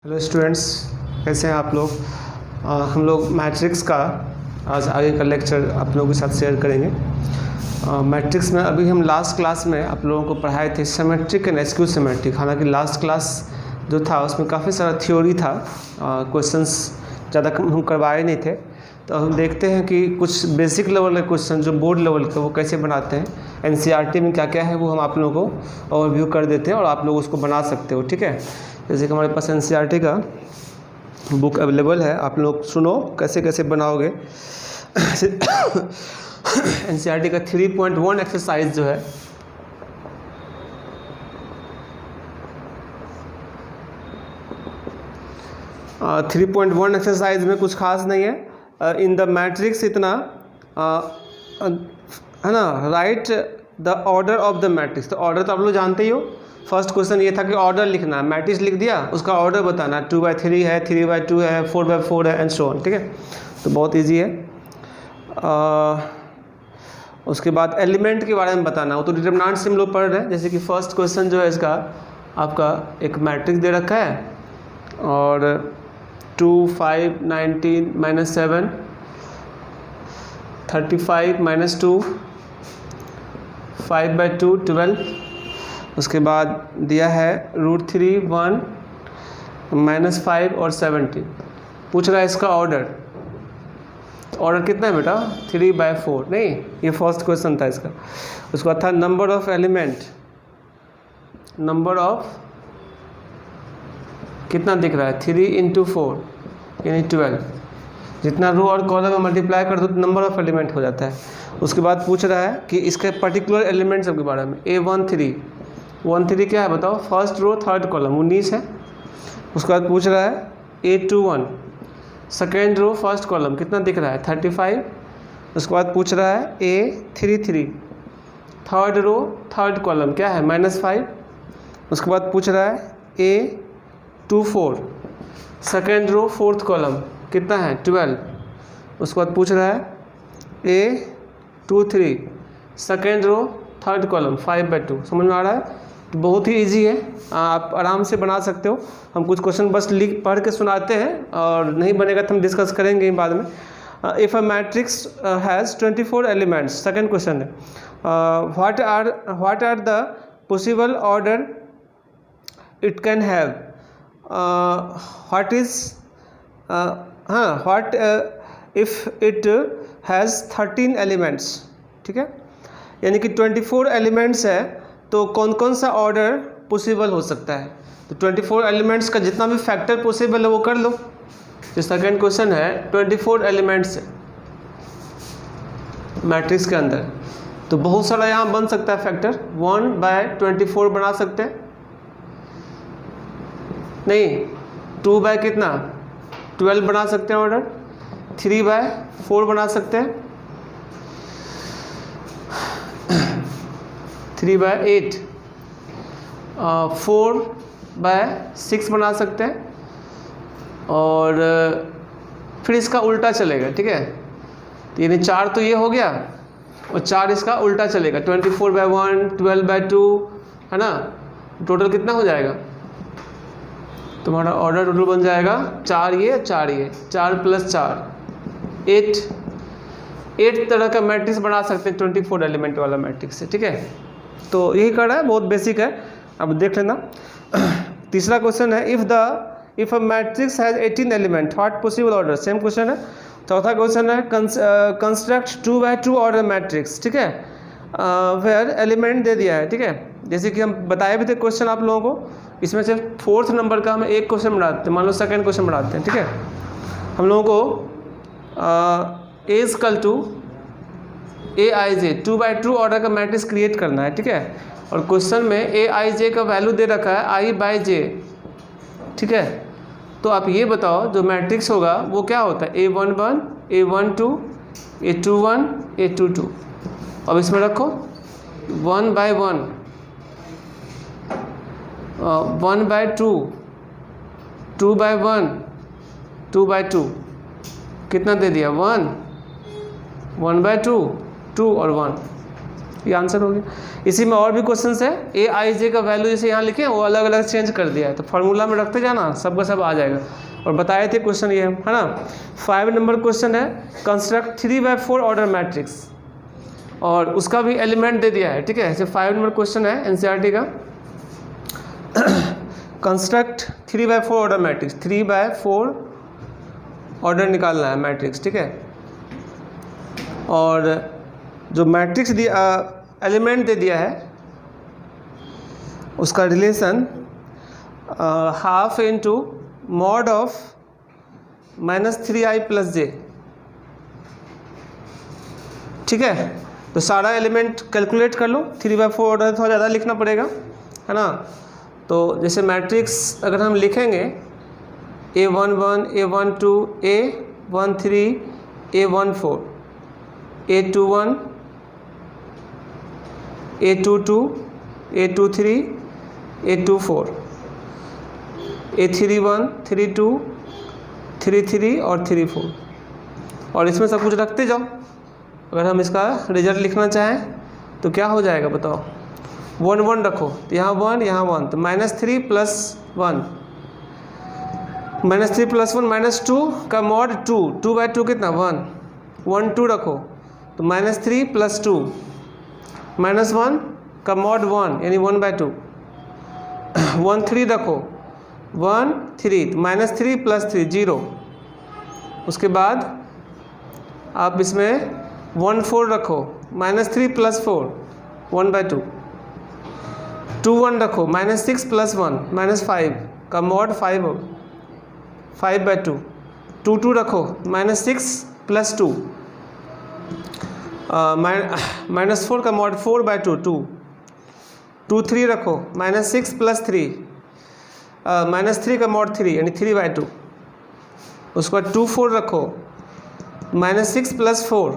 Hello students, कैसे हैं आप लोग। हम लोग मैट्रिक्स का आज आगे का लेक्चर आप लोगों के साथ शेयर करेंगे। मैट्रिक्स में अभी हम लास्ट क्लास में आप लोगों को पढ़ाए थे सिमेट्रिक एंड स्क्यू सिमेट्रिक। हालांकि लास्ट क्लास जो था उसमें काफ़ी सारा थ्योरी था, क्वेश्चंस ज़्यादा हम करवाए नहीं थे। तो हम देखते हैं कि कुछ बेसिक लेवल के क्वेश्चन जो बोर्ड लेवल के वो कैसे बनाते हैं, एनसीईआरटी में क्या क्या है वो हम आप लोगों को ओवरव्यू कर देते हैं और आप लोग उसको बना सकते हो। ठीक है, जैसे कि हमारे पास एनसीईआरटी का बुक अवेलेबल है, आप लोग सुनो कैसे कैसे बनाओगे। एनसीईआरटी का 3.1 एक्सरसाइज जो है आ, 3.1 एक्सरसाइज में कुछ खास नहीं है। इन द मैट्रिक्स इतना है ना, right the order of the matrix. तो ऑर्डर तो आप लोग जानते ही हो। फर्स्ट क्वेश्चन ये था कि ऑर्डर लिखना है, मैट्रिक्स लिख दिया, उसका ऑर्डर बताना, 2/3 है, 3/2 है, 4/4 है एंड सो ऑन। ठीक है, तो बहुत इजी है। उसके बाद एलिमेंट के बारे में बताना हो तो डिटरमिनेंट से हम लोग पढ़ रहे हैं। जैसे कि फर्स्ट क्वेश्चन जो है इसका आपका एक मैट्रिक्स दे रखा है और 2, 5, 19, -7, 35, -2, 5/2, 12। उसके बाद दिया है √3, 1, -5 और 17। पूछ रहा है इसका ऑर्डर। ऑर्डर कितना है बेटा? 3/4। नहीं, ये फर्स्ट क्वेश्चन था इसका। उसके बाद था number of element, number of कितना दिख रहा है? 3 × 4 यानी 12। जितना रो और कॉलम में मल्टीप्लाई कर दो तो नंबर ऑफ एलिमेंट हो जाता है। उसके बाद पूछ रहा है कि इसके पर्टिकुलर एलिमेंट्स के बारे में। A13 क्या है बताओ? फर्स्ट रो थर्ड कॉलम 19 है। उसके बाद पूछ रहा है A21 second row first column कितना दिख रहा है? 35। उसके बाद पूछ रहा है A33 third row third column क्या है? -5। उसके बाद पूछ रहा है A24 second row fourth column कितना है? 12। उसके बाद पूछ रहा है A23 second row third column 5/2। समझ में आ रहा है? तो बहुत ही इजी है, आप आराम से बना सकते हो। हम कुछ क्वेश्चन बस लिख पढ़ के सुनाते हैं और नहीं बनेगा तो हम डिस्कस करेंगे बाद में। If a matrix has 24 elements, second question है, what are the possible order it can have. What if it has 13 elements. ठीक है, यानी कि 24 एलिमेंट्स है तो कौन कौन सा ऑर्डर पॉसिबल हो सकता है। तो 24 एलिमेंट्स का जितना भी फैक्टर पॉसिबल है वो कर लो। जो सेकेंड क्वेश्चन है 24 एलिमेंट्स है मैट्रिक्स के अंदर, तो बहुत सारा यहाँ बन सकता है फैक्टर। 1/24 बना सकते हैं, नहीं 2 कितना 12 बना सकते हैं ऑर्डर, 3/4 बना सकते हैं, 3/8, 4/6 बना सकते हैं और फिर इसका उल्टा चलेगा। ठीक है, तो यानी 4 तो ये हो गया और 4 इसका उल्टा चलेगा, 24/1, 12/2 है ना। टोटल कितना हो जाएगा तुम्हारा? ऑर्डर टोटल बन जाएगा 4 ये 4 ये 4 + 4 8 तरह का मैट्रिक्स बना सकते हैं 24 एलिमेंट वाला मैट्रिक्स से। ठीक है, तो यही कर रहा है, बहुत बेसिक है, अब देख लेना। तीसरा क्वेश्चन है if a matrix has 18 element what possible order. Same question है। चौथा क्वेश्चन है कंस्ट्रक्ट 2/2 ऑर्डर मैट्रिक्स। ठीक है, वेयर एलिमेंट दे दिया है। ठीक है, जैसे कि हम बताए भी थे क्वेश्चन आप लोगों को, इसमें से फोर्थ नंबर का हम एक क्वेश्चन बनाते हैं, मान लो सेकेंड क्वेश्चन बनाते हैं। ठीक है, हम लोगों को Aij 2/2 ऑर्डर का मैट्रिक्स क्रिएट करना है। ठीक है, और क्वेश्चन में Aij का वैल्यू दे रखा है I/j। ठीक है, तो आप ये बताओ जो मैट्रिक्स होगा वो क्या होता है? A11, A12, A21, A22। अब इसमें रखो 1/1, 1/2, 2/1, 2/2 कितना दे दिया? 1, 1/2, 2 और 1। ये आंसर हो गया। इसी में और भी क्वेश्चन है, ए आई जे का वैल्यू जैसे यहाँ लिखे वो अलग अलग चेंज कर दिया है, तो फार्मूला में रखते जाना, सबका सब आ जाएगा। और बताए थे क्वेश्चन ये है ना। 5 नंबर क्वेश्चन है, कंस्ट्रक्ट 3/4 ऑर्डर मैट्रिक्स, और उसका भी एलिमेंट दे दिया है, ठीक है। ऐसे 5 नंबर क्वेश्चन है एनसीईआरटी का। कंस्ट्रक्ट 3/4 ऑर्डर मैट्रिक्स, 3/4 ऑर्डर निकालना है मैट्रिक्स, ठीक है। और जो मैट्रिक्स दिया एलिमेंट दे दिया है उसका relation half into mod of -3i + j, ठीक है। तो सारा एलिमेंट कैलकुलेट कर लो, 3/4 ऑर्डर थोड़ा ज़्यादा लिखना पड़ेगा, है ना। तो जैसे मैट्रिक्स अगर हम लिखेंगे A11 A12 A13 A14 A21 A22 A23 A24 A31 32 33 और 34, और इसमें सब कुछ रखते जाओ। अगर हम इसका रिजल्ट लिखना चाहें तो क्या हो जाएगा बताओ, 1 1 रखो, तो यहाँ 1 यहाँ 1, तो -3 + 1, -3 + 1 -2 का मॉड 2, 2/2 कितना 1, 1 2 रखो, तो -3 + 2, -1 का मॉड 1 यानी 1/2, 1 3 रखो, 1 3, तो -3 + 3 0। उसके बाद आप इसमें 1 4 रखो, -3 + 4 1/2, 2 1 रखो, -6 + 1 -5 का मॉड 5 हो 5/2, 2 2 रखो, -6 + 2 -4 का मॉड 4/2 2, 2 3 रखो, -6 + 3 -3 का मॉड 3 यानी 3/2। उसके बाद 2 4 रखो, -6 + 4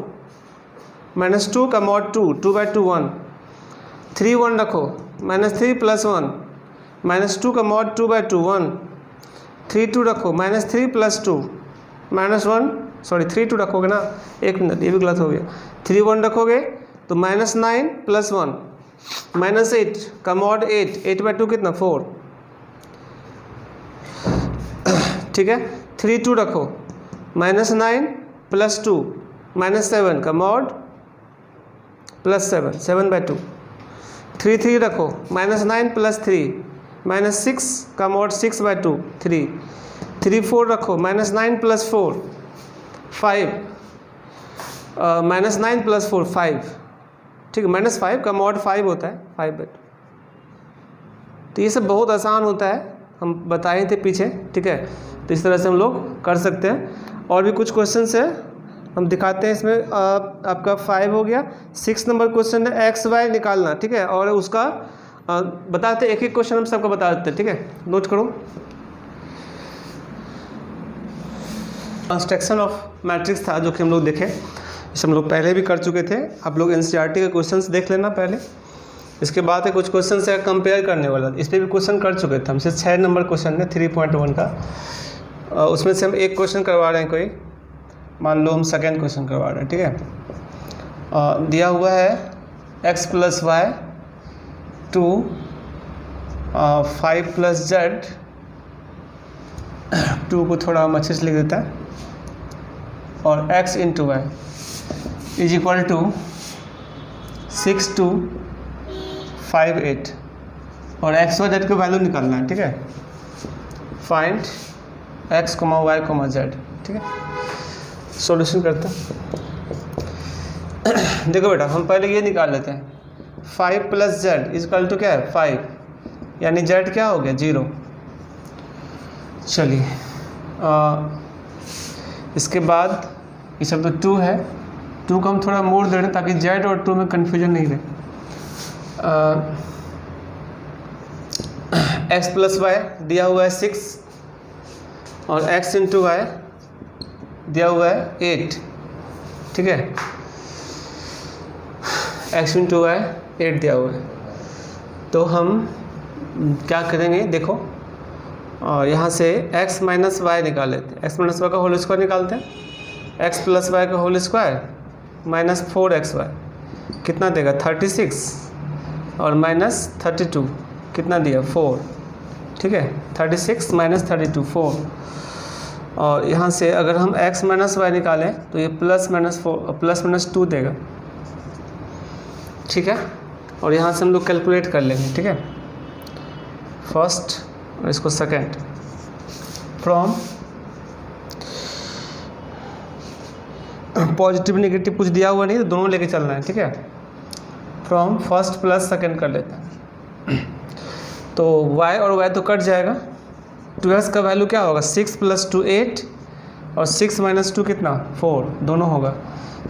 -2 का मॉड 2 2/2 1, 3 1 रखो, -3 + 1 -2 का मॉड 2/2 1, 3 2 रखो, -3 + 2 -1 सॉरी 3 2 रखोगे ना, 1 मिनट ये भी गलत हो गया, 3 1 रखोगे तो -9 + 1 -8 का मॉड 8 8/2 कितना 4, ठीक है। 3 2 रखो, -9 + 2 -7 का मॉड +7 7/2, 3 3 रखो, -9 + 3 -6 का मॉड 6/2 3, 3 4 रखो, -9 + 4 5 -9 + 4 5, ठीक है। -5 का मॉड 5 होता है 5/2। तो ये सब बहुत आसान होता है, हम बताए थे पीछे, ठीक है। तो इस तरह से हम लोग कर सकते हैं। और भी कुछ क्वेश्चन है हम दिखाते हैं इसमें। आपका 5 हो गया। 6 नंबर क्वेश्चन है एक्स वाई निकालना, ठीक है। और उसका बताते एक एक क्वेश्चन हम सबका बता देते हैं, ठीक है। नोट करो। कंस्ट्रक्शन ऑफ मैट्रिक्स था जो कि हम लोग देखे, इसे हम लोग पहले भी कर चुके थे। आप लोग एनसीईआरटी के क्वेश्चंस देख लेना पहले। इसके बाद कुछ क्वेश्चन से कंपेयर करने वाला, इस पर भी क्वेश्चन कर चुके थे हमसे। 6 नंबर क्वेश्चन है 3.1 का, उसमें से हम एक क्वेश्चन करवा रहे हैं। कोई मान लो हम सेकेंड क्वेश्चन करवा रहे हैं, ठीक है। दिया हुआ है x + y 2 5 + z, 2 को थोड़ा हम अच्छे से लिख देता है, और x × y = 6 2 5 8, और x y z का वैल्यू निकालना है, ठीक है। फाइंड x, y, z, ठीक है। सॉल्यूशन करते हैं। देखो बेटा, हम पहले ये निकाल लेते हैं। 5 + z = क्या है 5, यानी z क्या हो गया 0। चलिए इसके बाद ये सब तो 2 है, 2 को हम थोड़ा मोड़ दे रहे हैं ताकि z और 2 में कन्फ्यूजन नहीं रहे। x + y दिया हुआ है 6, और x × y दिया हुआ है 8, ठीक है। x × y 8 दिया हुआ है। तो हम क्या करेंगे देखो, और यहाँ से x - y निकाल लेते हैं। x - y का होल स्क्वायर निकालते हैं। x + y का होल स्क्वायर -4xy कितना देगा 36 और माइनस 32 कितना दिया 4, ठीक है 36 माइनस 32 4। और यहाँ से अगर हम x माइनस वाई निकालें तो ये प्लस माइनस 2 देगा, ठीक है। और यहाँ से हम लोग कैलकुलेट कर लेंगे, ठीक है, फर्स्ट और इसको सेकेंड। फ्रॉम पॉजिटिव नेगेटिव कुछ दिया हुआ नहीं तो दोनों लेके चलना है, ठीक है। फ्रॉम फर्स्ट प्लस सेकेंड कर लेते हैं। तो y और y तो कट जाएगा, 2x का वैल्यू क्या होगा 6 + 2 8 और 6 - 2 कितना 4, दोनों होगा।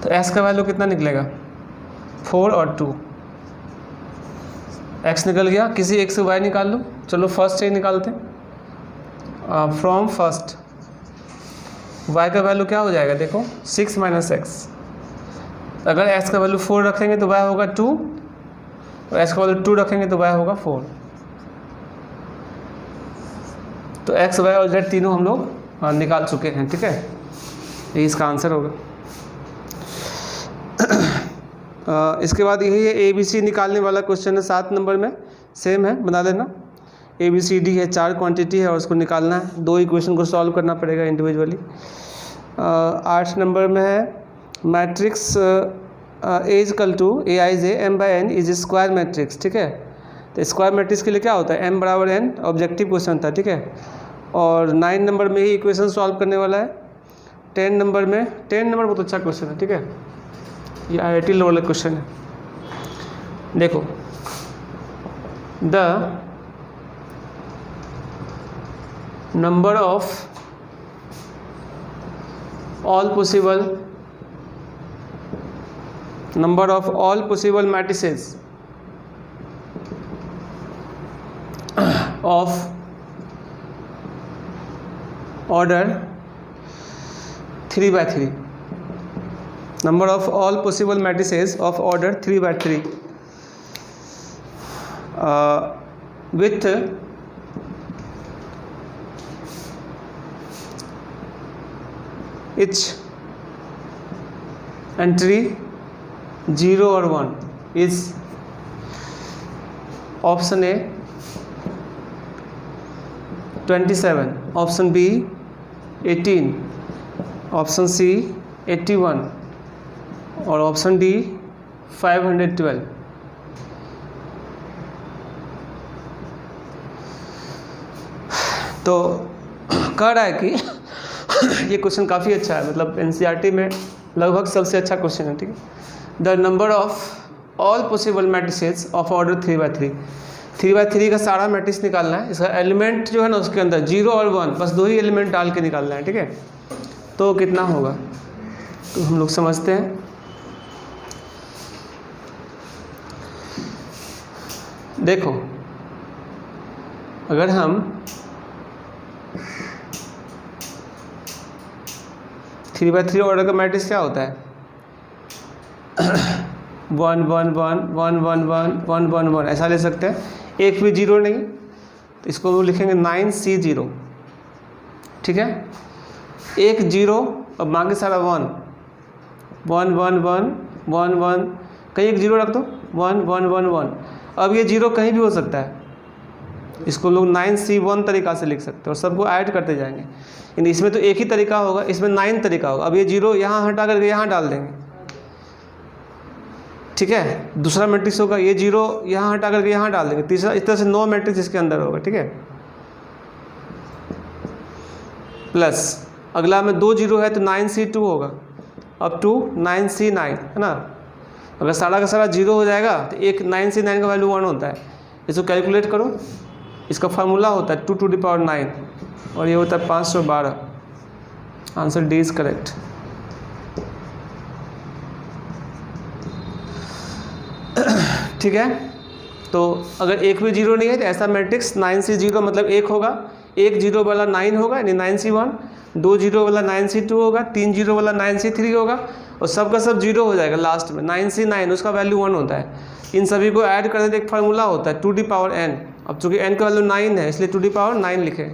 तो x का वैल्यू कितना निकलेगा 4 और 2, x निकल गया, किसी एक से y निकाल लो। चलो फर्स्ट से ही निकालते हैं। फ्रॉम फर्स्ट y का वैल्यू क्या हो जाएगा देखो 6 - x। अगर x का वैल्यू 4 रखेंगे तो y होगा 2 और x का वैल्यू 2 रखेंगे तो y होगा 4। तो x, y और z तीनों हम लोग निकाल चुके हैं, ठीक है, ये इसका आंसर होगा। इसके बाद यही है ABC निकालने वाला क्वेश्चन है 7 नंबर में, सेम है, बना लेना। ABCD है, 4 क्वांटिटी है और उसको निकालना है, 2 इक्वेशन को सॉल्व करना पड़ेगा इंडिविजुअली। 8 नंबर में है matrix A = Aij m/n is square matrix, ठीक है। तो स्क्वायर मैट्रिक्स के लिए क्या होता है m = n, ऑब्जेक्टिव क्वेश्चन था, ठीक है। और 9 नंबर में ही इक्वेशन सॉल्व करने वाला है। 10 नंबर बहुत अच्छा क्वेश्चन है, ठीक है, ये IIT लेवल का क्वेश्चन है। देखो, the number of all possible matrices of order 3/3, number of all possible matrices of order 3/3 with each entry 0 or 1 is option A 27, option B 18, option C 81 और ऑप्शन D 512। तो कह रहा है कि ये क्वेश्चन काफ़ी अच्छा है, मतलब NCERT में लगभग सबसे अच्छा क्वेश्चन है, ठीक है। The number of all possible matrices of order 3/3, 3/3 का सारा मैट्रिक्स निकालना है। इसका एलिमेंट जो है ना उसके अंदर 0 और 1 बस 2 ही एलिमेंट डाल के निकालना है, ठीक है। तो कितना होगा तो हम लोग समझते हैं। देखो, अगर हम 3/3 ऑर्डर का मैट्रिक्स क्या होता है 1 1 1 1 1 1 1 1 1 ऐसा ले सकते हैं, एक भी 0 नहीं, तो इसको हम लिखेंगे 9C0, ठीक है। एक 0 और बाकी सारा 1 1 1 1 1 1, कहीं एक 0 रख दो 1 1 1 1। अब ये 0 कहीं भी हो सकता है, इसको लोग 9C1 तरीका से लिख सकते हैं और सबको ऐड करते जाएंगे। यानी इसमें तो एक ही तरीका होगा, इसमें 9 तरीका होगा। अब ये 0 यहाँ हटा करके यहाँ डाल देंगे, ठीक है। दूसरा मैट्रिक्स होगा, ये 0 यहाँ हटा करके यहाँ डाल देंगे। तीसरा, इस तरह से 9 मैट्रिक्स इसके अंदर होगा, ठीक है। प्लस अगला में 2 0 है तो 9C2 होगा, अब टू 9C9 है ना। अगर सारा का सारा 0 हो जाएगा तो एक 9C9 का वैल्यू 1 होता है। इसको कैलकुलेट करो, इसका फार्मूला होता है 2 to the power 9 और ये होता है 512। Answer D is correct. ठीक है, तो अगर एक भी 0 नहीं है तो ऐसा मैट्रिक्स 9C0 मतलब 1 होगा, एक 0 वाला 9 होगा यानी 9C1, 2 0 वाला 9C2 होगा, 3 0 वाला 9C3 होगा और सबका सब 0 हो जाएगा लास्ट में 9C9, उसका वैल्यू 1 होता है। इन सभी को ऐड करने का एक फार्मूला होता है 2 to the power n। अब चूँकि n का वैल्यू 9 है इसलिए 2 to the power 9 लिखे,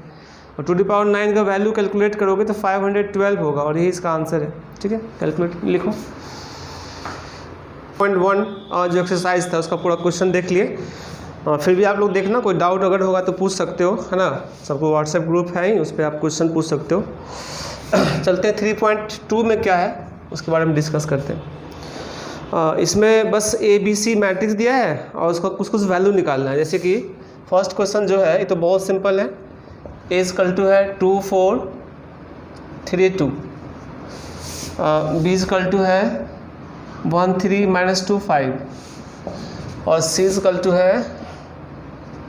और 2 to the power 9 का वैल्यू कैलकुलेट करोगे तो 512 होगा और यही इसका आंसर है। ठीक है, कैलकुलेट लिखो। 0.1 जो एक्सरसाइज था उसका पूरा क्वेश्चन देख लिए। फिर भी आप लोग देखना, कोई डाउट अगर होगा तो पूछ सकते हो, है ना। सबको व्हाट्सएप ग्रुप है ही, उस पर आप क्वेश्चन पूछ सकते हो। चलते हैं 3.2 में क्या है उसके बारे में डिस्कस करते हैं। इसमें बस ABC मैट्रिक्स दिया है और उसका कुछ कुछ वैल्यू निकालना है। जैसे कि फर्स्ट क्वेश्चन जो है ये तो बहुत सिंपल है। A = है 2 4 3 2, B = है 1 3 -2 5, और C = है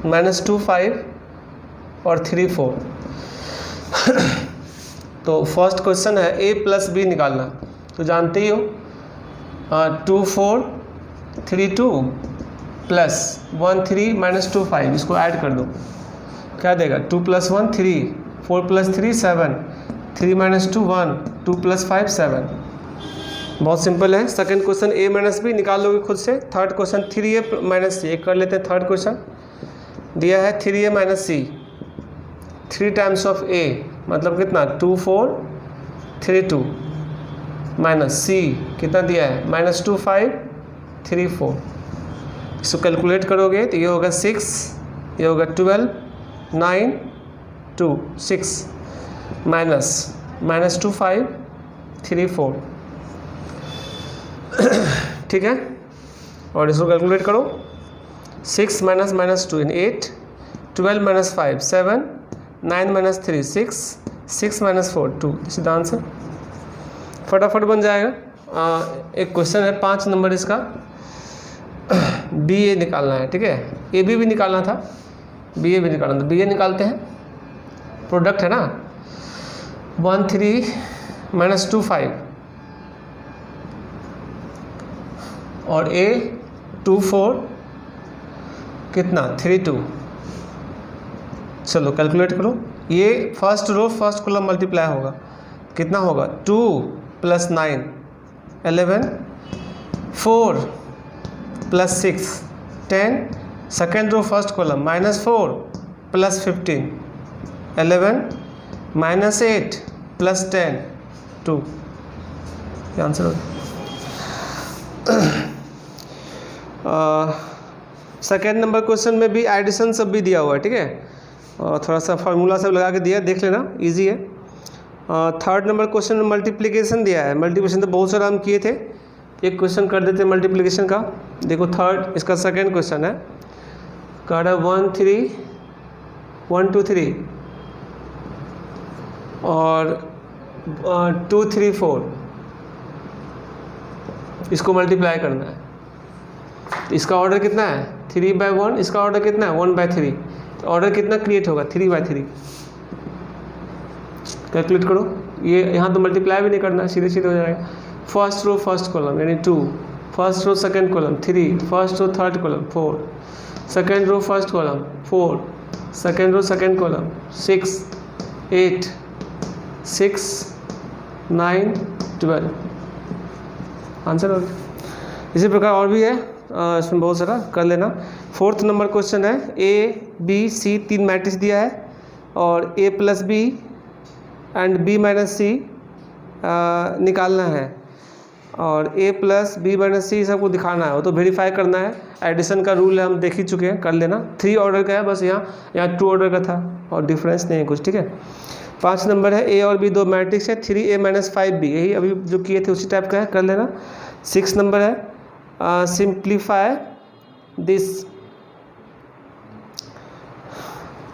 -2 5 और 3 4। तो फर्स्ट क्वेश्चन है A + B निकालना, तो जानते ही हो 2 4 3 2 प्लस 1 3 -2 5, इसको ऐड कर दो, क्या देगा 2 + 1 3, 4 + 3 7, 3 - 2 1, 2 + 5 7। बहुत सिंपल है। सेकंड क्वेश्चन A - B निकाल लोगे खुद से। थर्ड क्वेश्चन 3A - C, एक कर लेते हैं। थर्ड क्वेश्चन दिया है 3A - C, 3 times of A मतलब कितना 2 4 3 2 माइनस C कितना दिया है -2 5 3 4। इसको कैलकुलेट करोगे तो ये होगा 6, ये होगा 12 9 2 6 माइनस -2 5 3 4, ठीक है। और इसको कैलकुलेट करो, 6 -2 इन 8, 12 - 5 7, 9 - 3 6, 6 - 4 2, दिस इज द आंसर। फटाफट बन जाएगा। एक क्वेश्चन है 5 नंबर, इसका BA निकालना है, ठीक है। AB भी निकालना था, BA भी निकालना था। BA निकालते हैं, प्रोडक्ट है ना। 1 3 -2 5 और A 2 4 कितना 3 2। चलो कैलकुलेट करो। ये first row first column multiply होगा, कितना होगा 2 + 9 11, 4 + 6 10, सेकेंड रो फर्स्ट कॉलम -4 + 15 11 -8 + 10 2, ये आंसर होगा। सेकेंड नंबर क्वेश्चन में भी एडिशन सब भी दिया हुआ है, ठीक है। थोड़ा सा फार्मूला सब लगा के दिया, देख लेना, इजी है। थर्ड नंबर क्वेश्चन में मल्टीप्लिकेशन दिया है। मल्टीप्लिकेशन तो बहुत सारा हम किए थे, एक क्वेश्चन कर देते हैं मल्टीप्लिकेशन का। देखो थर्ड, इसका सेकेंड क्वेश्चन है, कह रहा है 1 3 1 2 3 और 2 3 4, इसको मल्टीप्लाई करना है। इसका ऑर्डर कितना है 3/1, इसका ऑर्डर कितना है 1/3, ऑर्डर कितना क्रिएट होगा 3/3। कैलकुलेट करो। ये यहाँ तो मल्टीप्लाई भी नहीं करना है, सीधे सीधे हो जाएगा। फर्स्ट रो फर्स्ट कॉलम यानी 2, first row second column 3, first row third column 4, second row first column 4, second row second column 6 8 6 9 12, answer हो गया। इसी प्रकार और भी है, इसमें बहुत सारा कर लेना। फोर्थ नंबर क्वेश्चन है A-B-C 3 मैट्रिक्स दिया है और A + B and B - C निकालना है, और A + B - C सबको दिखाना है, वो तो वेरीफाई करना है। एडिशन का रूल है, हम देख ही चुके हैं, कर लेना। 3 ऑर्डर का है, बस यहाँ 2 ऑर्डर का था और डिफरेंस नहीं है कुछ, ठीक है। 5 नंबर है A और B 2 मैट्रिक्स है, 3A - 5B, यही अभी जो किए थे उसी टाइप का है, कर लेना। 6 नंबर है सिंप्लीफाई दिस।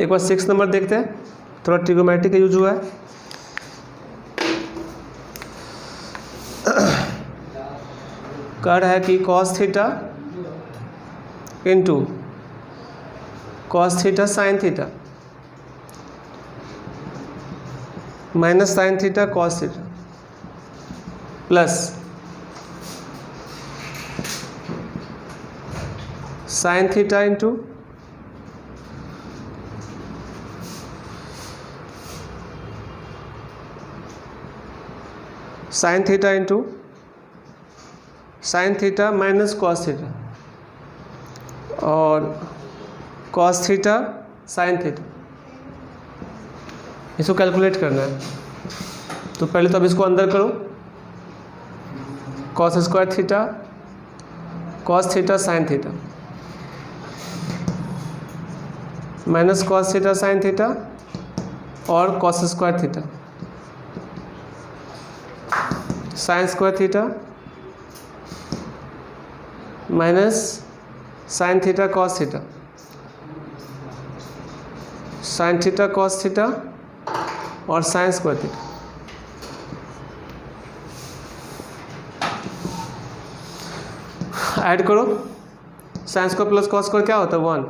एक बार 6 नंबर देखते हैं, थोड़ा ट्रिगोमेट्री का यूज हुआ है। कह रहा है कि cos theta into cos theta sin theta minus sin theta cos theta plus sin theta into sin theta into sin theta minus cos theta और cos थीटा sin थीटा, इसको कैलकुलेट करना है। तो पहले तो अब इसको अंदर करो, cos square theta cos theta sine theta minus cos theta sine theta और cos square theta sine square theta minus sine theta cos theta sine theta cos theta और साइन स्क्वायर थीटा। ऐड करो, sine square plus cos square क्या होता है 1,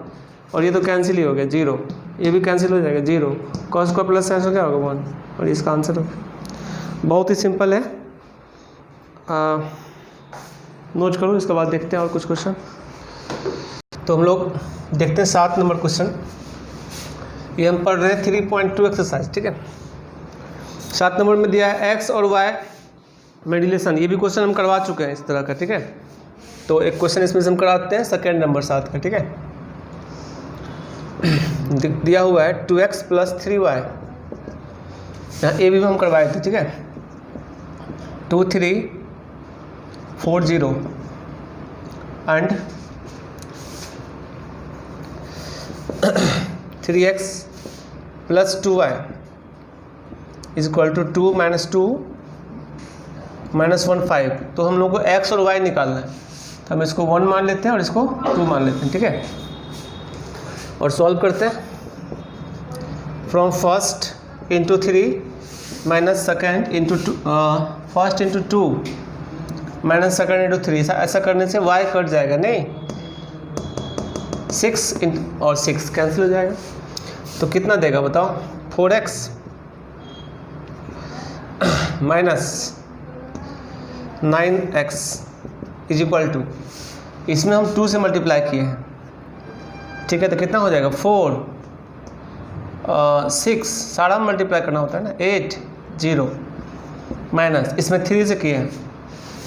और ये तो cancel ही हो गया 0, ये भी कैंसिल हो जाएगा 0, cos square plus sine square क्या होगा 1, और इसका आंसर होगा। बहुत ही सिंपल है, नोट करो, इसके बाद देखते हैं और कुछ क्वेश्चन। तो हम लोग देखते हैं 7 नंबर क्वेश्चन। ये हम पढ़ रहे हैं 3.2 एक्सरसाइज, ठीक है। 7 नंबर में दिया है एक्स और वाई में रिलेशन, ये भी क्वेश्चन हम करवा चुके हैं इस तरह का, ठीक है। तो एक क्वेश्चन इसमें से हम कराते हैं, सेकेंड नंबर 7 का, ठीक है। दिया हुआ है 2x + 3y, यहाँ ए भी हम करवाए थे, ठीक है। 2 3 4 0 एंड 3x + 2y = 2 - 2 - 1 5। तो हम लोग को x और y निकालना है, तो हम इसको 1 मान लेते हैं और इसको 2 मान लेते हैं, ठीक है। और सॉल्व करते हैं। From first into 3 minus second into 2, first into 2 minus second into 3, ऐसा करने से y कट जाएगा, नहीं 6 और 6 कैंसिल हो जाएगा। तो कितना देगा बताओ, 4x माइनस 9x = इसमें हम 2 से मल्टीप्लाई किए हैं, ठीक है। तो कितना हो जाएगा 4 6, सारा मल्टीप्लाई करना होता है ना, 8 0 माइनस इसमें 3 से किए हैं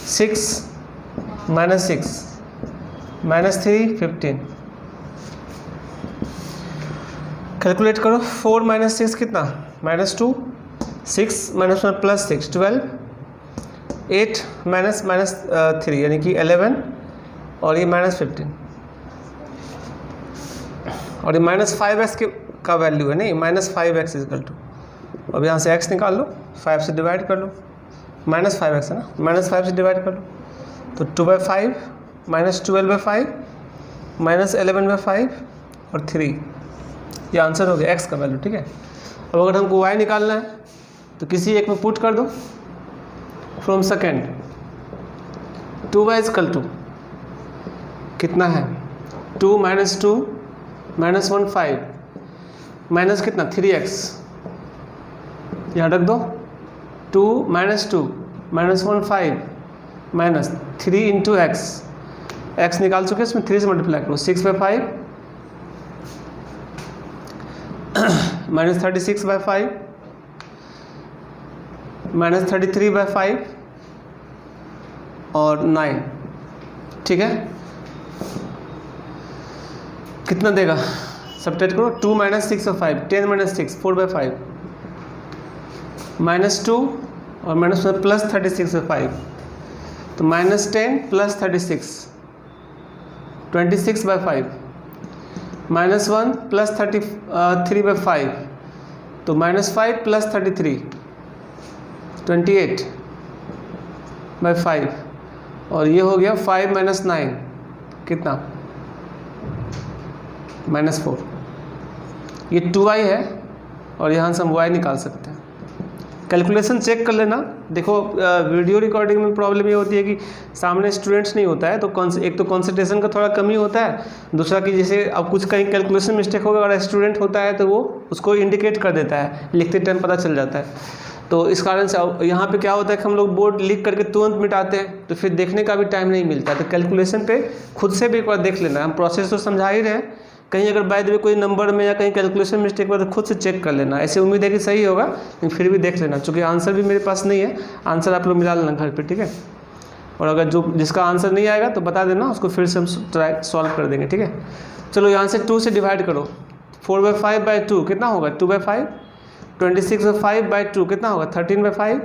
6 - 6 -3 15। कैलकुलेट करो, 4 - 6 कितना, -2, 6 - 1 + 6 12, 8 - 3 यानी कि 11, और ये -15, और ये -5x का वैल्यू है, नहीं -5x = अब यहाँ से x निकाल लो, 5 से डिवाइड कर लो, -5x है ना, -5 से डिवाइड कर लो, तो 2/5 -12/5 -11/5 और 3, ये आंसर हो गया x का वैल्यू, ठीक है। अब अगर हमको y निकालना है तो किसी एक में पुट कर दो। फ्रॉम सेकेंड 2y = कितना है, 2 - 2 - 1 5 माइनस कितना 3x, यहाँ रख दो, 2 - 2 - 1 5 माइनस 3 × x, x निकाल चुके इसमें 3 से मल्टीप्लाई करो, 6/5 -36/5 -33/5 और 9, ठीक है। कितना देगा, सब्ट्रैक्ट करो, 2 - 6/5 10 - 6 4/5 -2 और +36/5, तो -10 + 36 26/5 -1 + 33/5, तो -5 + 33 28/5, और ये हो गया 5 - 9 कितना -4, ये 2y है, और यहाँ से हम y निकाल सकते हैं। कैलकुलेशन चेक कर लेना। देखो वीडियो रिकॉर्डिंग में प्रॉब्लम ये होती है कि सामने स्टूडेंट्स नहीं होता है, तो एक तो कंसंट्रेशन का थोड़ा कमी होता है, दूसरा कि जैसे अब कुछ कहीं कैलकुलेशन मिस्टेक होगा, अगर स्टूडेंट होता है तो वो उसको इंडिकेट कर देता है, लिखते टाइम पता चल जाता है। तो इस कारण से यहाँ पे क्या होता है कि हम लोग बोर्ड लिख करके तुरंत मिटाते हैं, तो फिर देखने का भी टाइम नहीं मिलता। तो कैलकुलेशन पे खुद से भी एक बार देख लेना। हम प्रोसेस तो समझा ही रहे हैं, कहीं अगर बाय द वे कोई नंबर में या कहीं कैलकुलेशन मिस्टेक हुआ तो खुद से चेक कर लेना। ऐसे उम्मीद है कि सही होगा, लेकिन फिर भी देख लेना, क्योंकि आंसर भी मेरे पास नहीं है, आंसर आप लोग मिला लेना घर पे, ठीक है। और अगर जिसका आंसर नहीं आएगा तो बता देना, उसको फिर से हम सॉल्व कर देंगे, ठीक है। चलो यहाँ से 2 से डिवाइड करो, 4/5/2 कितना होगा 2/5, 26/5/2 कितना होगा 13/5,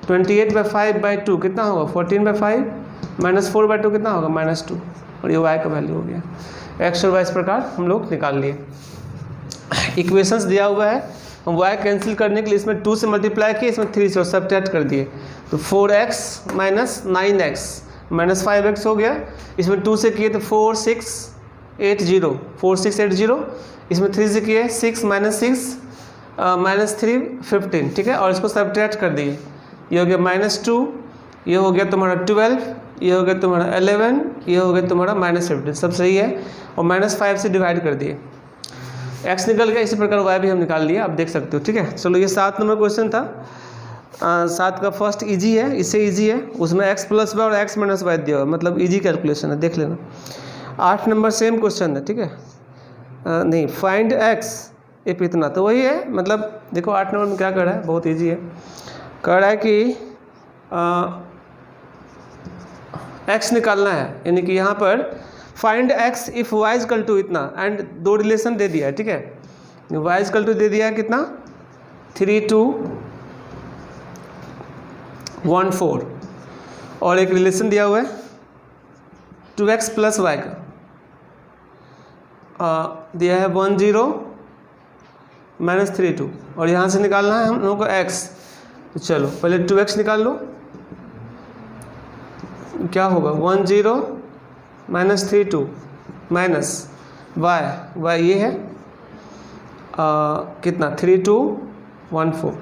28/5/2 कितना होगा 14/5, -4/2 कितना होगा -2, और ये y का वैल्यू हो गया। x और y इस प्रकार हम लोग निकाल लिए। इक्वेशंस दिया हुआ है, हम y कैंसिल करने के लिए इसमें 2 से मल्टीप्लाई किए, इसमें 3 से और सब्ट्रैक्ट कर दिए, तो 4x - 9x -5x हो गया। इसमें 2 से किए तो 4680, इसमें 3 से किए 6 - 3 15, ठीक है। और इसको सब्ट्रैक्ट कर दिए, ये हो गया -2, ये हो गया तुम्हारा 12, ये हो गया तुम्हारा 11, ये हो गया तुम्हारा -15, सब सही है। और -5 से डिवाइड कर दिए, x निकल गया। इसी प्रकार y भी हम निकाल लिए, आप देख सकते हो, ठीक है। चलो ये 7 नंबर क्वेश्चन था। 7 का फर्स्ट इजी है, इससे इजी है, उसमें x + y और x - y दिया हुआ, मतलब इजी कैलकुलेशन है, देख लेना। 8 नंबर सेम क्वेश्चन है, ठीक है। नहीं, फाइंड x इफ इतना, तो वही है, मतलब देखो 8 नंबर में क्या कर रहा है, बहुत ईजी है। कह रहा है कि x निकालना है, यानी कि यहाँ पर फाइंड x इफ y = इतना, एंड 2 रिलेशन दे दिया है, ठीक है। y = दे दिया है कितना, 3214, और एक रिलेशन दिया हुआ है 2x + y का, दिया है 10 - 32, और यहाँ से निकालना है हम लोगों को x। तो चलो पहले 2x निकाल लो, क्या होगा 10 - 32 माइनस y ये है कितना 3214,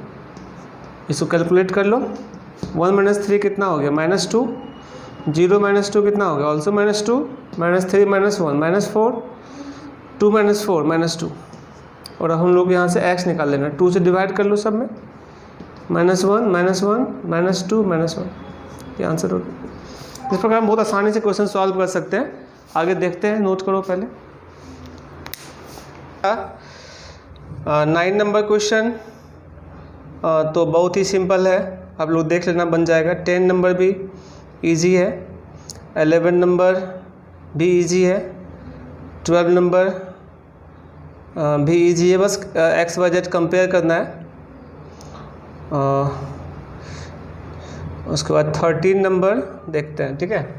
इसको कैलकुलेट कर लो। 1 - 3 कितना हो गया -2, 0 - 2 कितना हो गया ऑल्सो -2, -3 - 1 -4, 2 - 4 -2, और हम लोग यहाँ से x निकाल लेना, 2 से डिवाइड कर लो सब में, -1 - 1 -2 -1, ये आंसर हो गया। इस प्रकार हम बहुत आसानी से क्वेश्चन सॉल्व कर सकते हैं। आगे देखते हैं, नोट करो पहले। 9 नंबर क्वेश्चन तो बहुत ही सिंपल है, आप लोग देख लेना, बन जाएगा। 10 नंबर भी इजी है, 11 नंबर भी इजी है, 12 नंबर भी इजी है, बस x y z कंपेयर करना है। उसके बाद 13 नंबर देखते हैं, ठीक है।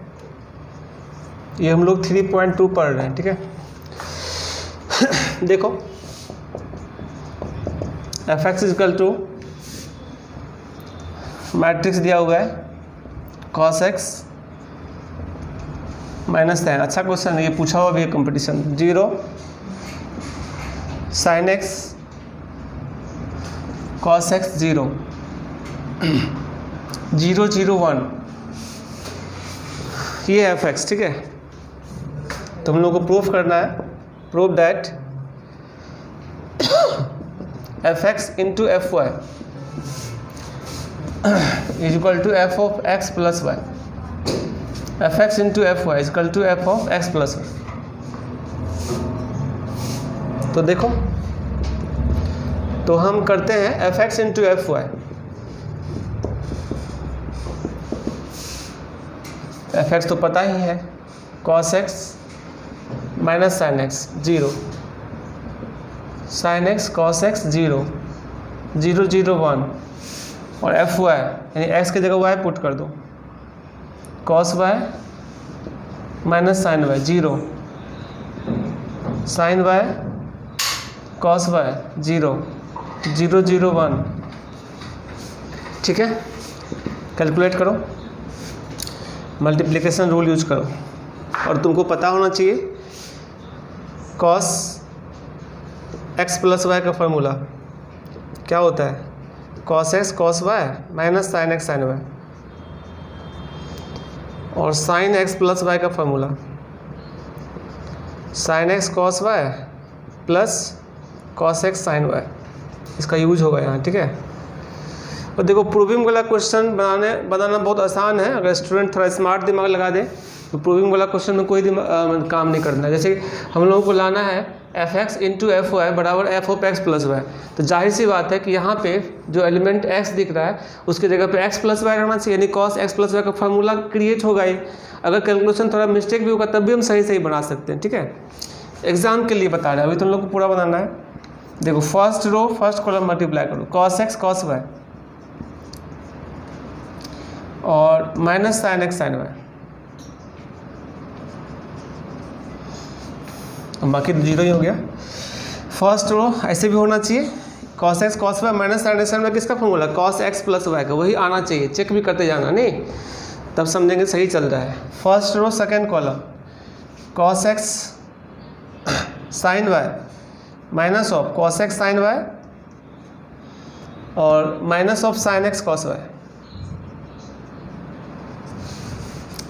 ये हम लोग 3.2 पढ़ रहे हैं, ठीक है। देखो f(x) = मैट्रिक्स दिया हुआ है cos x - tan। अच्छा क्वेश्चन है, ये पूछा हुआ भी है competition. 0 sin x cos x 0 0 0 1, ये है f(x), ठीक है। तो हम लोग को प्रूफ करना है, proof that f(x) * fy is equal to f of x plus y, f(x) * fy is equal to f of x plus y। तो देखो, तो हम करते हैं f(x) * fy, f(x) तो पता ही है, cos x - sin x 0, sin x cos x 0 0 0 1, और fy यानी x की जगह y पुट कर दो, cos y - sin y 0, sin y cos y 0 0 0 1, ठीक है। कैलकुलेट करो, मल्टीप्लिकेशन रूल यूज करो, और तुमको पता होना चाहिए cos x + y का फॉर्मूला क्या होता है, cos x cos y - sin x sin y, और sin x + y का formula sin x cos y + cos x sin y, इसका यूज होगा यहाँ, ठीक है। और देखो प्रूविंग वाला क्वेश्चन बनाना बहुत आसान है, अगर स्टूडेंट थोड़ा स्मार्ट दिमाग लगा दे तो प्रूविंग वाला क्वेश्चन में कोई काम नहीं करना है। जैसे हम लोगों को लाना है f(x) * fy बराबर f of x + y, तो जाहिर सी बात है कि यहाँ पे जो एलिमेंट x दिख रहा है उसकी जगह पे x + y रहना चाहिए, यानी cos x + y का फार्मूला क्रिएट होगा ही। अगर कैलकुलेशन थोड़ा मिस्टेक भी होगा तब भी हम सही बना सकते हैं, ठीक है। एग्जाम के लिए बता रहे हैं, अभी तुम लोग को पूरा बनाना है। देखो first row first column multiply करो, cos x cos y और -sin x sin y, बाकी तो जीरो ही हो गया। फर्स्ट रो ऐसे भी होना चाहिए, cos x cos y minus sin x sin y किसका formula, cos x plus y का, वही आना चाहिए, चेक भी करते जाना, नहीं तब समझेंगे सही चल रहा है। First row second column cos x sin y minus of cos x sin y और minus of sin x cos y,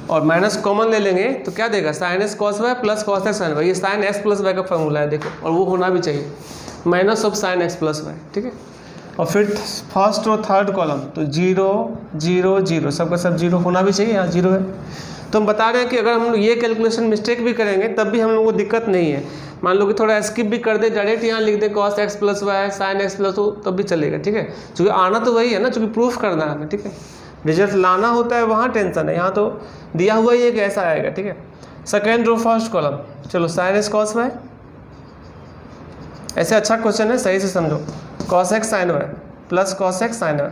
और माइनस कॉमन ले लेंगे तो क्या देगा, sin x cos y plus cos x sin y, ये sin x plus y का formula है देखो, और वो होना भी चाहिए minus of sin x plus y, ठीक है। और फिर फर्स्ट और थर्ड कॉलम तो 0 0 0 सबका सब जीरो होना भी चाहिए, यहाँ जीरो है। तो हम बता रहे हैं कि अगर हम लोग ये कैलकुलेशन मिस्टेक भी करेंगे तब भी हम लोग को दिक्कत नहीं है। मान लो कि थोड़ा स्किप भी कर दे, डायरेक्ट यहाँ लिख दे cos x plus y sin x plus, हो तब भी चलेगा, ठीक है। क्योंकि आना तो वही है ना, चूँकि प्रूफ करना है हमें, ठीक है। रिजल्ट लाना होता है वहाँ टेंशन है, यहाँ तो दिया हुआ ही है कि ऐसा आएगा, ठीक है। सेकेंड रो फर्स्ट कॉलम, चलो sin x cos y, ऐसे अच्छा क्वेश्चन है, सही से समझो, cos x sin y plus cos x sin y,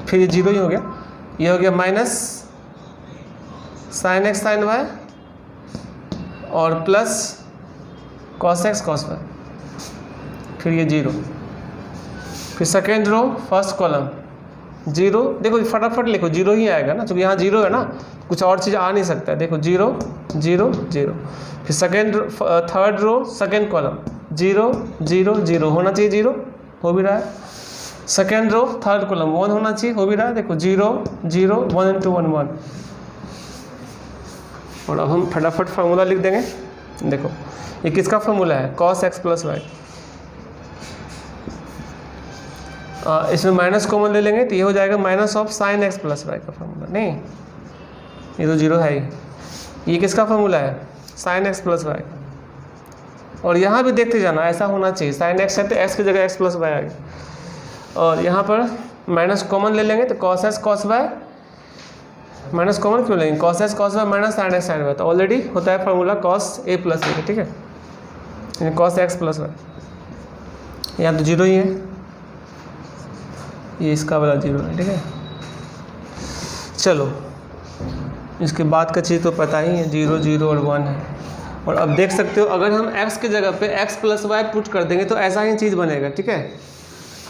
फिर ये जीरो ही हो गया, ये हो गया minus sin x sin y और plus cos x cos y, फिर ये जीरो। फिर second row first column zero, देखो फटाफट लिखो, जीरो ही आएगा ना, क्योंकि यहाँ जीरो है ना, कुछ और चीज़ आ नहीं सकता है, देखो 0 0 0। फिर second third row second column 0 0 0 होना चाहिए, जीरो हो भी रहा है। सेकेंड रो थर्ड कॉलम 1 होना चाहिए, हो भी रहा है, देखो 0 0 1 2 1 1। और अब हम फटाफट फार्मूला लिख देंगे, देखो ये किसका फार्मूला है, cos x प्लस वाई, इसमें माइनस कॉमन ले लेंगे तो ये हो जाएगा minus of sin x plus y का फार्मूला, नहीं ये तो जीरो है ही। ये किसका फार्मूला है, sin x प्लस वाई, और यहाँ भी देखते जाना, ऐसा होना चाहिए, sin x है तो x की जगह x प्लस वाई आ गया, और यहाँ पर माइनस कॉमन ले लेंगे तो cos x cos y, minus common क्यों लेंगे, cos x cos y minus sin x sin y, तो ऑलरेडी होता है formula cos a plus b, ठीक है, cos x प्लस वाई, यहाँ तो जीरो ही है, ये इसका वाला जीरो है, ठीक है। चलो इसके बाद का चीज़ तो पता ही है, 0 0 और 1 है। और अब देख सकते हो अगर हम x की जगह पे x प्लस वाई पुट कर देंगे तो ऐसा ही चीज़ बनेगा, ठीक है।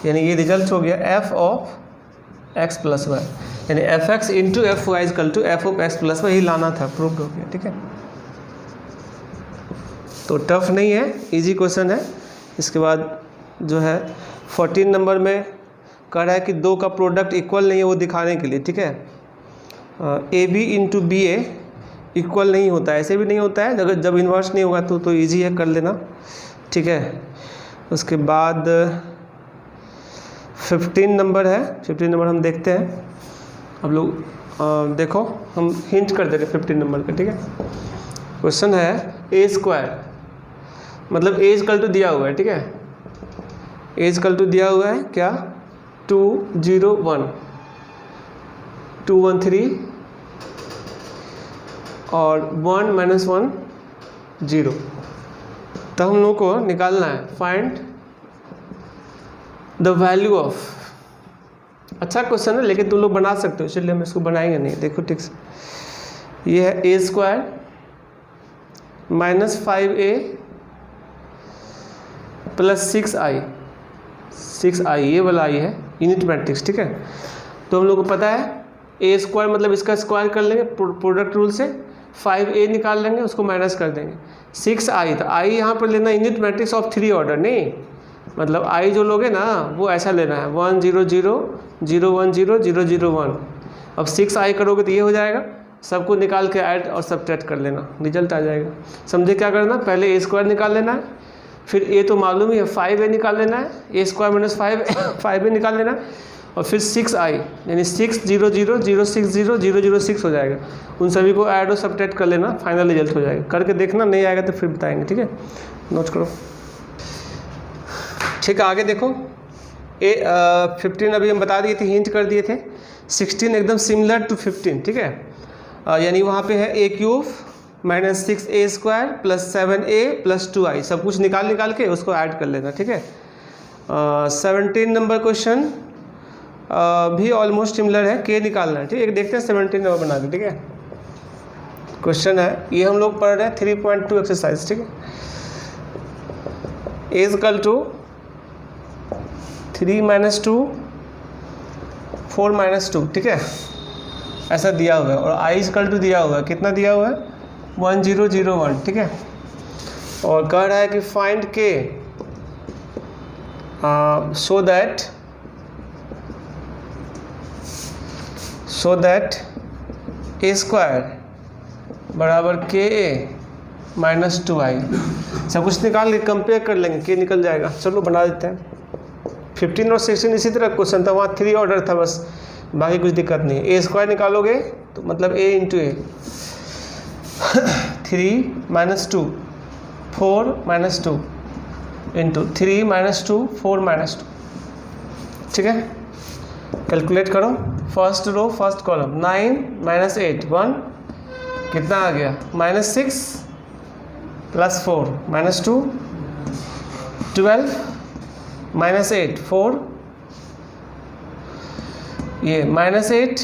यानी ये रिजल्ट हो गया f of x plus Y, यानी F X into F Y is equal to F of X plus Y, लाना था, प्रूव हो गया, ठीक है। तो टफ नहीं है, इजी क्वेश्चन है। इसके बाद जो है 14 नंबर में कह रहा है कि दो का प्रोडक्ट इक्वल नहीं है, वो दिखाने के लिए, ठीक है। A B into B A equal नहीं होता है, ऐसे भी नहीं होता है, अगर जब इन्वर्स नहीं होगा तो इजी है, कर लेना, ठीक है। उसके बाद 15 नंबर है, 15 नंबर हम देखते हैं। अब लोग देखो हम हिंट कर दे रहे 15 नंबर का, ठीक है। क्वेश्चन है ए स्क्वायर, मतलब ए इक्वल टू दिया हुआ है, ठीक है, ए इक्वल टू दिया हुआ है क्या, 2 0 1 2 1 3 और 1 माइनस 1 0। तो हम लोग को निकालना है फाइंड द वैल्यू ऑफ, अच्छा क्वेश्चन है लेकिन तुम लोग बना सकते हो, इसलिए हम इसको बनाएंगे नहीं। देखो ठीक से, ये है ए square minus 5a plus 6i, 6i ये वाला आई है यूनिट मैट्रिक्स, ठीक है। तो हम लोग को पता है ए स्क्वायर मतलब इसका स्क्वायर कर लेंगे प्रोडक्ट रूल से, 5a निकाल लेंगे, उसको माइनस कर देंगे, 6i, तो i यहाँ पर लेना यूनिट मैट्रिक्स ऑफ 3 ऑर्डर, नहीं मतलब i जो लोगे ना वो ऐसा लेना है 1 0 0 0 1 0 0 0 1। अब 6i करोगे तो ये हो जाएगा, सबको निकाल के ऐड और सब्ट्रैक्ट कर लेना, रिजल्ट आ जाएगा। समझे क्या करना, पहले ए स्क्वायर निकाल लेना है, फिर ए तो मालूम ही है 5a निकाल लेना है, ए स्क्वायर माइनस 5a निकाल लेना है, और फिर 6i यानी 6 0 0 0 6 0 0 0 6 हो जाएगा, उन सभी को ऐड और सब्ट्रैक्ट कर लेना, फाइनल रिजल्ट हो जाएगा। करके देखना, नहीं आएगा तो फिर बताएंगे, ठीक है, नोट करो, ठीक है। आगे देखो 15 अभी हम बता दिए थे, हिंट कर दिए थे, 16 एकदम सिमिलर टू 15, ठीक है। यानी वहाँ पे है a cube minus 6a square plus 7a plus 2i, सब कुछ निकाल के उसको ऐड कर लेना, ठीक है। 17 नंबर क्वेश्चन, भी ऑलमोस्ट सिमिलर है, के निकालना है, ठीक है। देखते हैं 17 नंबर बना के, ठीक है। क्वेश्चन है, ये हम लोग पढ़ रहे हैं 3.2 एक्सरसाइज, ठीक है। ए इज इक्वल टू 3 - 2 4 - 2, ठीक है, ऐसा दिया हुआ है। और आई इज इक्वल टू दिया हुआ है, कितना दिया हुआ है 1001, ठीक है। और कह रहा है कि फाइंड के सो दैट ए स्क्वायर बराबर के ए माइनस 2i। सब कुछ निकाल के कंपेयर कर लेंगे, के निकल जाएगा। चलो बना देते हैं। 15 और 16 इसी तरह क्वेश्चन था, वहाँ 3 ऑर्डर था बस, बाकी कुछ दिक्कत नहीं है। ए स्क्वायर निकालोगे तो मतलब ए इंटू ए 3 - 2 4 - 2 इंटू 3 - 2 4 - 2, ठीक है। कैलकुलेट करो, फर्स्ट रो फर्स्ट कॉलम 9 - 8 1, कितना आ गया -6 + 4 -2 12 -8 4, ये -8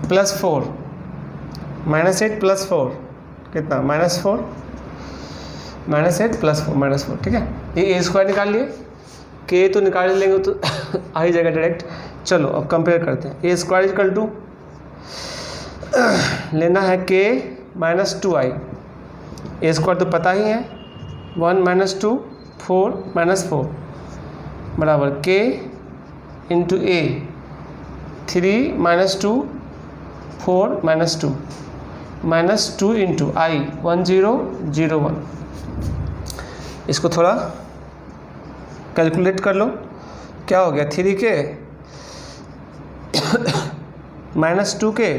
+ 4 -8 + 4 कितना -4 -8 + 4 -4, ठीक है। ये ए स्क्वायर निकाल लिए, के तो निकाल लेंगे तो आ ही जाएगा डायरेक्ट। चलो अब कंपेयर करते हैं। ए स्क्वायर इक्वल टू लेना है के - 2i, ए स्क्वायर तो पता ही है 1 - 2 4 - 4 बराबर के इंटू ए 3 - 2 4 - 2 -2 इंटू आई 1001। इसको थोड़ा कैलकुलेट कर लो, क्या हो गया 3 के -2 के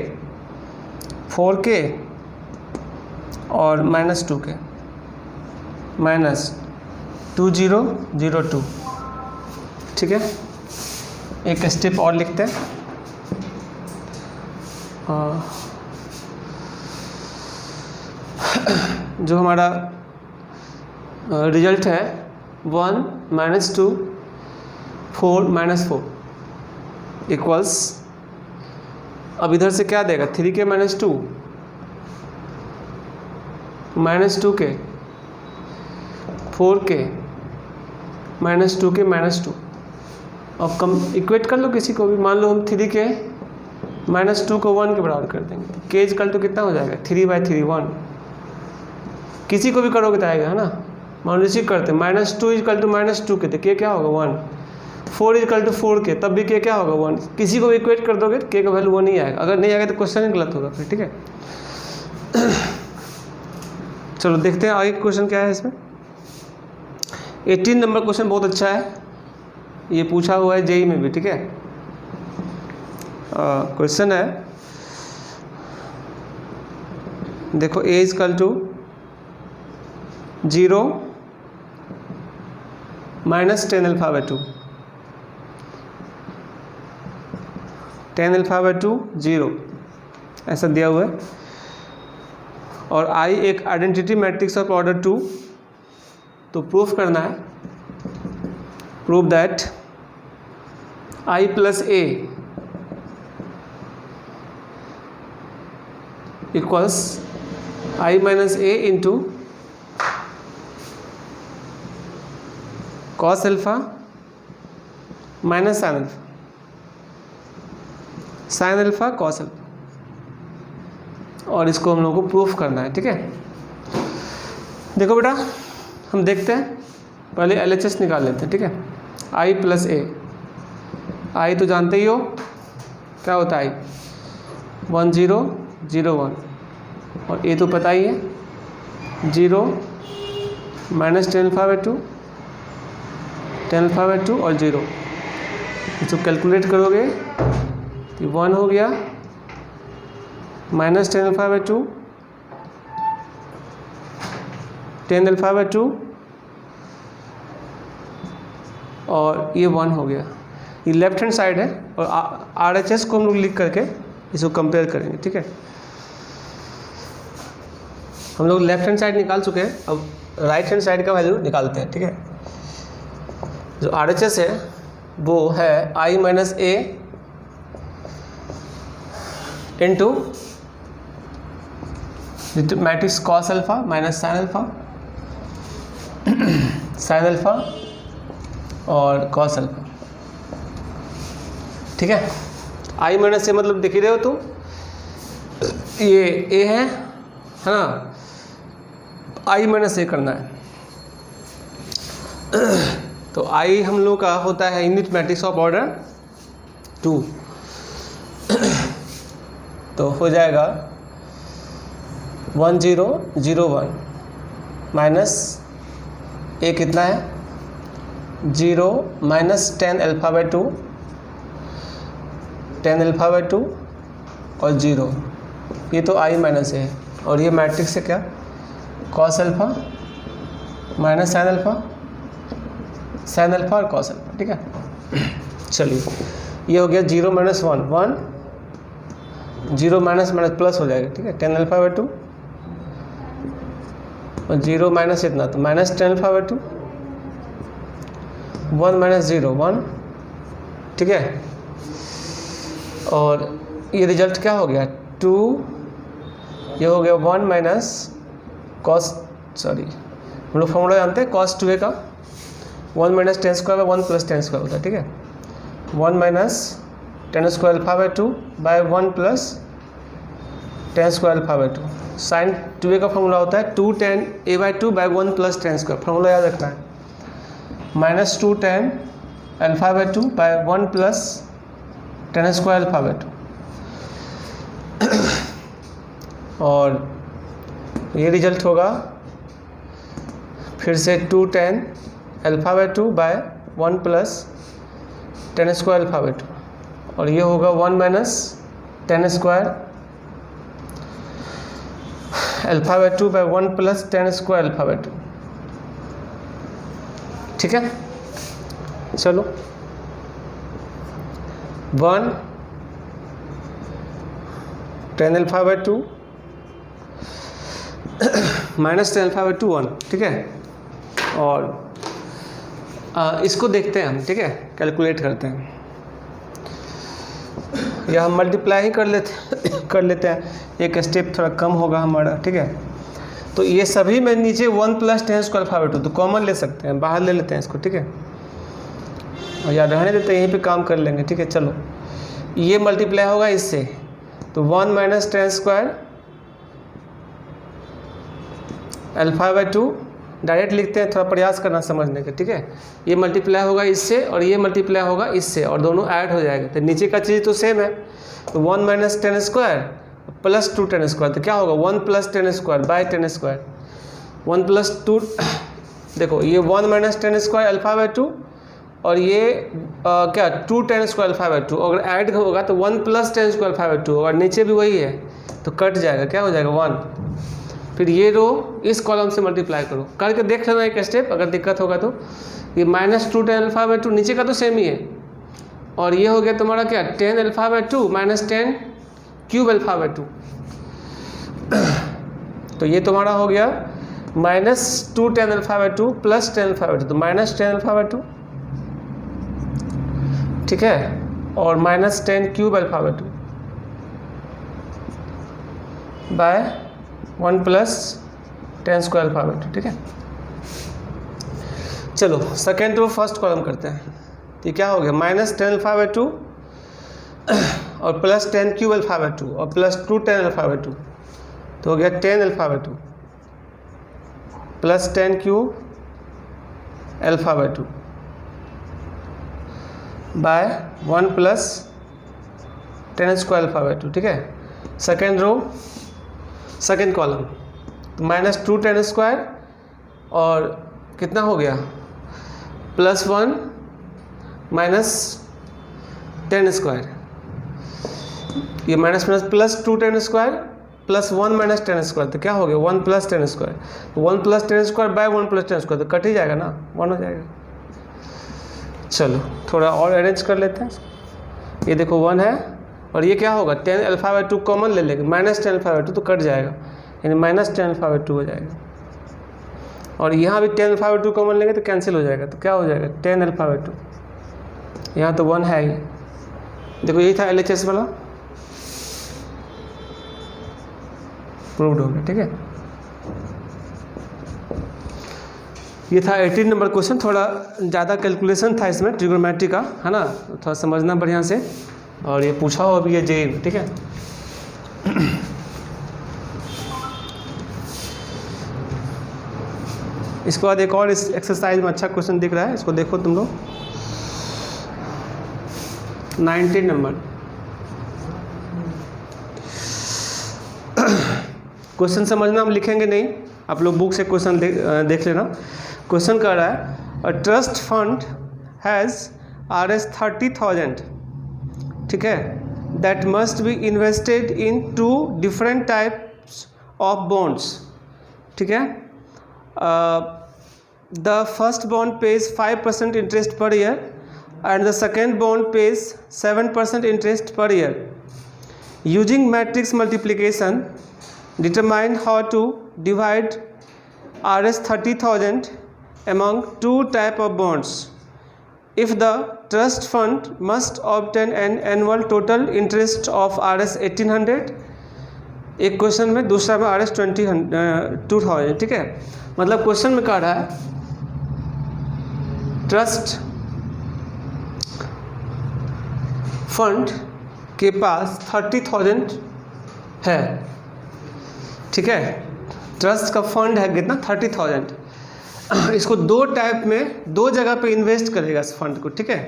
4 के और -2 के -2002, ठीक है। एक स्टेप और लिखते हैं। जो हमारा रिजल्ट है 1 - 2 4 - 4 इक्वल्स, अब इधर से क्या देगा 3 के -2 -2 के 4 के -2 के -2। अब कम इक्वेट कर लो किसी को भी, मान लो हम 3 के -2 को 1 के बराबर कर देंगे, के इक्वल टू कितना हो जाएगा 3/3 1। किसी को भी करोगे तो आएगा, है ना। मान लो इसी करते हैं -2 इक्वल टू -2 के, तो के क्या होगा 1। 4 इक्वल टू 4 के, तब भी के क्या होगा 1। किसी को भी इक्वेट कर दोगे के का वैल्यू 1 ही आएगा। अगर नहीं आएगा तो क्वेश्चन ही गलत होगा फिर, ठीक है। चलो देखते हैं आगे क्वेश्चन क्या है इसमें। 18 नंबर क्वेश्चन बहुत अच्छा है, ये पूछा हुआ है जेई में भी, ठीक है। क्वेश्चन है, देखो ए इक्वल टू 0 - 10α/2 10α/2 0 ऐसा दिया हुआ है। और आई एक आइडेंटिटी मैट्रिक्स ऑफ ऑर्डर 2, तो प्रूफ करना है, prove that i + a equals i - a into cos alpha minus sin alpha cos alpha, और इसको हम लोग को प्रूफ करना है, ठीक है। देखो बेटा, हम देखते हैं, पहले LHS निकाल लेते हैं, ठीक है। i + a, i तो जानते ही हो क्या होता है, 1001, और a तो पता ही है 0 - 10α/2 10α/2 और 0। इसको कैलकुलेट करोगे तो 1 हो गया -10α/2 10α/2 और ये 1 हो गया। ये लेफ्ट हैंड साइड है, और RHS को हम लोग लिख करके इसको कंपेयर करेंगे, ठीक है। हम लोग लेफ्ट हैंड साइड निकाल चुके हैं, अब राइट हैंड साइड का वैल्यू निकालते हैं, ठीक है। जो RHS है वो है I minus A into matrix cos alpha minus sine alpha, sine alpha और कॉस अल्फा। ठीक है, I माइनस ए मतलब देख ही रहे हो तुम, ये ए है ना, I माइनस ए करना है। तो I हम लोग का होता है यूनिट मैट्रिक्स ऑफ ऑर्डर 2। तो हो जाएगा 1 0 0 1 माइनस ए कितना है 0 minus 10 alpha by 2, 10 alpha by 2 और 0, ये तो I माइनस है। और ये मैट्रिक्स है क्या, cos alpha minus sine alpha, sine alpha और कॉस अल्फा। ठीक है, चलिए ये हो गया 0 माइनस 1 1, 0 माइनस माइनस प्लस हो जाएगा। ठीक है, 10 अल्फा बाई 2 और 0 माइनस इतना तो माइनस 10 अल्फा बाई 2, 1 माइनस 0 1। ठीक है, और ये रिजल्ट क्या हो गया 2, ये हो गया 1 माइनस कॉस, सॉरी हम लोग फॉर्मूला जानते हैं कॉस 2a का, 1 minus 10 square by 1 plus 10 square होता है। ठीक है, 1 minus 10 square alpha by 2 by 1 plus 10 square alpha by 2। Sine 2a का फॉर्मूला होता है 2 tan a by 2 by 1 plus 10 square, formula याद रखना है, minus 2 tan alpha by 2 by 1 plus 10 square alpha by 2। और ये रिजल्ट होगा फिर से 2 tan alpha by 2 by 1 plus 10 square alpha by 2, और ये होगा 1 minus 10 square alpha by 2 by 1 plus 10 square alpha by 2। ठीक है, चलो 1 10 alpha by 2 minus 10 alpha by 2 1। ठीक है, और इसको देखते हैं हम। ठीक है, कैलकुलेट करते हैं, या हम मल्टीप्लाई ही कर लेते हैं, एक स्टेप थोड़ा कम होगा हमारा। ठीक है, तो ये सभी में नीचे 1 प्लस 10 स्क्वायर अल्फा बाई 2 तो कॉमन ले सकते हैं, बाहर ले लेते हैं इसको। ठीक है, और या रहने देते हैं, यहीं पे काम कर लेंगे। ठीक है, चलो ये मल्टीप्लाई होगा इससे, तो 1 minus 10 square alpha by 2 direct लिखते हैं, थोड़ा प्रयास करना समझने का। ठीक है, ये मल्टीप्लाई होगा इससे और ये मल्टीप्लाई होगा इससे, और दोनों ऐड हो जाएगा, तो नीचे का चीज़ तो सेम है। तो 1 माइनस 10 स्क्वायर प्लस 2 10 स्क्वायर, तो क्या होगा 1 plus 10 square by 10 square, 1 plus 2, देखो ये 1 माइनस 10 स्क्वायर अल्फा बाई 2 और ये क्या 2 10 स्क्वायर अल्फा बाई 2, अगर ऐड होगा तो 1 प्लस 10 स्क्वायर अल्फा बाई 2, और नीचे भी वही है तो कट जाएगा, क्या हो जाएगा 1। फिर ये रो इस कॉलम से मल्टीप्लाई करो, करके देख लेना एक स्टेप, अगर दिक्कत होगा तो। ये माइनस 2 10 अल्फा बाई 2 नीचे का तो सेम ही है, और ये हो गया तुम्हारा क्या 10 alpha by 2 minus 10 cube alpha by 2, तो ये तुम्हारा हो गया minus 2 10 alpha by 2 plus 10 alpha by 2, तो माइनस 10 अल्फा बाई 2। ठीक है, और minus 10 cube alpha by 2 by 1 plus 10 square alpha by 2। ठीक है, चलो सेकेंड रो फर्स्ट कॉलम करते हैं। तो क्या हो गया माइनस 10 अल्फा बाई 2 और प्लस 10 क्यूब अल्फा बाई 2 और प्लस 2 10 अल्फा बाई 2, तो हो गया 10 alpha by 2 plus 10 cube alpha by 2 by 1 plus 10 square alpha by 2। ठीक है, सेकेंड रो सेकेंड कॉलम, तो माइनस 2 10 स्क्वायर और कितना हो गया प्लस 1 माइनस 10 स्क्वायर, ये minus minus plus 2 10 square plus 1 minus 10 square, तो क्या हो गया 1 प्लस 10 स्क्वायर, तो 1 plus 10 square by 1 plus 10 square, तो कट ही जाएगा ना, 1 हो जाएगा। चलो थोड़ा और अरेंज कर लेते हैं, ये देखो 1 है और ये क्या होगा 10 अल्फा बाई 2 कॉमन ले लेंगे, माइनस 10 अल्फा बाई 2 तो कट जाएगा, यानी माइनस 10 अल्फा बाई 2 हो जाएगा। और यहाँ भी 10 अल्फा बाई 2 कॉमन लेंगे तो कैंसिल हो जाएगा, तो क्या हो जाएगा 10 अल्फा बाई 2, यहाँ तो 1 है ही। देखो यही था LHS वाला, प्रूव्ड हो गया। ठीक है, ये था 18 नंबर क्वेश्चन। थोड़ा ज़्यादा कैलकुलेशन था इसमें ट्रिग्नोमेट्री का, है ना, थोड़ा समझना बढ़िया से, और ये पूछा हो अभी ये JEE। ठीक है, इसके बाद एक और इस एक्सरसाइज में अच्छा क्वेश्चन दिख रहा है, इसको देखो तुम लोग। 19 नंबर क्वेश्चन समझना, हम लिखेंगे नहीं, आप लोग बुक से क्वेश्चन देख लेना। क्वेश्चन कर रहा है a trust fund has Rs 30,000, ठीक है, that must be invested in 2 different types of bonds. ठीक है, the first bond page 5% interest per year and the second bond pays 7% interest per year. Using matrix multiplication, determine how to divide Rs 30,000 among 2 type of bonds. If the trust fund must obtain an annual total interest of Rs 1800, एक question में, दूसरा में Rs 20,000। ठीक है, मतलब question में कह रहा है ट्रस्ट फंड के पास 30,000 है। ठीक है, ट्रस्ट का फंड है कितना 30,000। इसको 2 टाइप में 2 जगह पे इन्वेस्ट करेगा इस फंड को। ठीक है,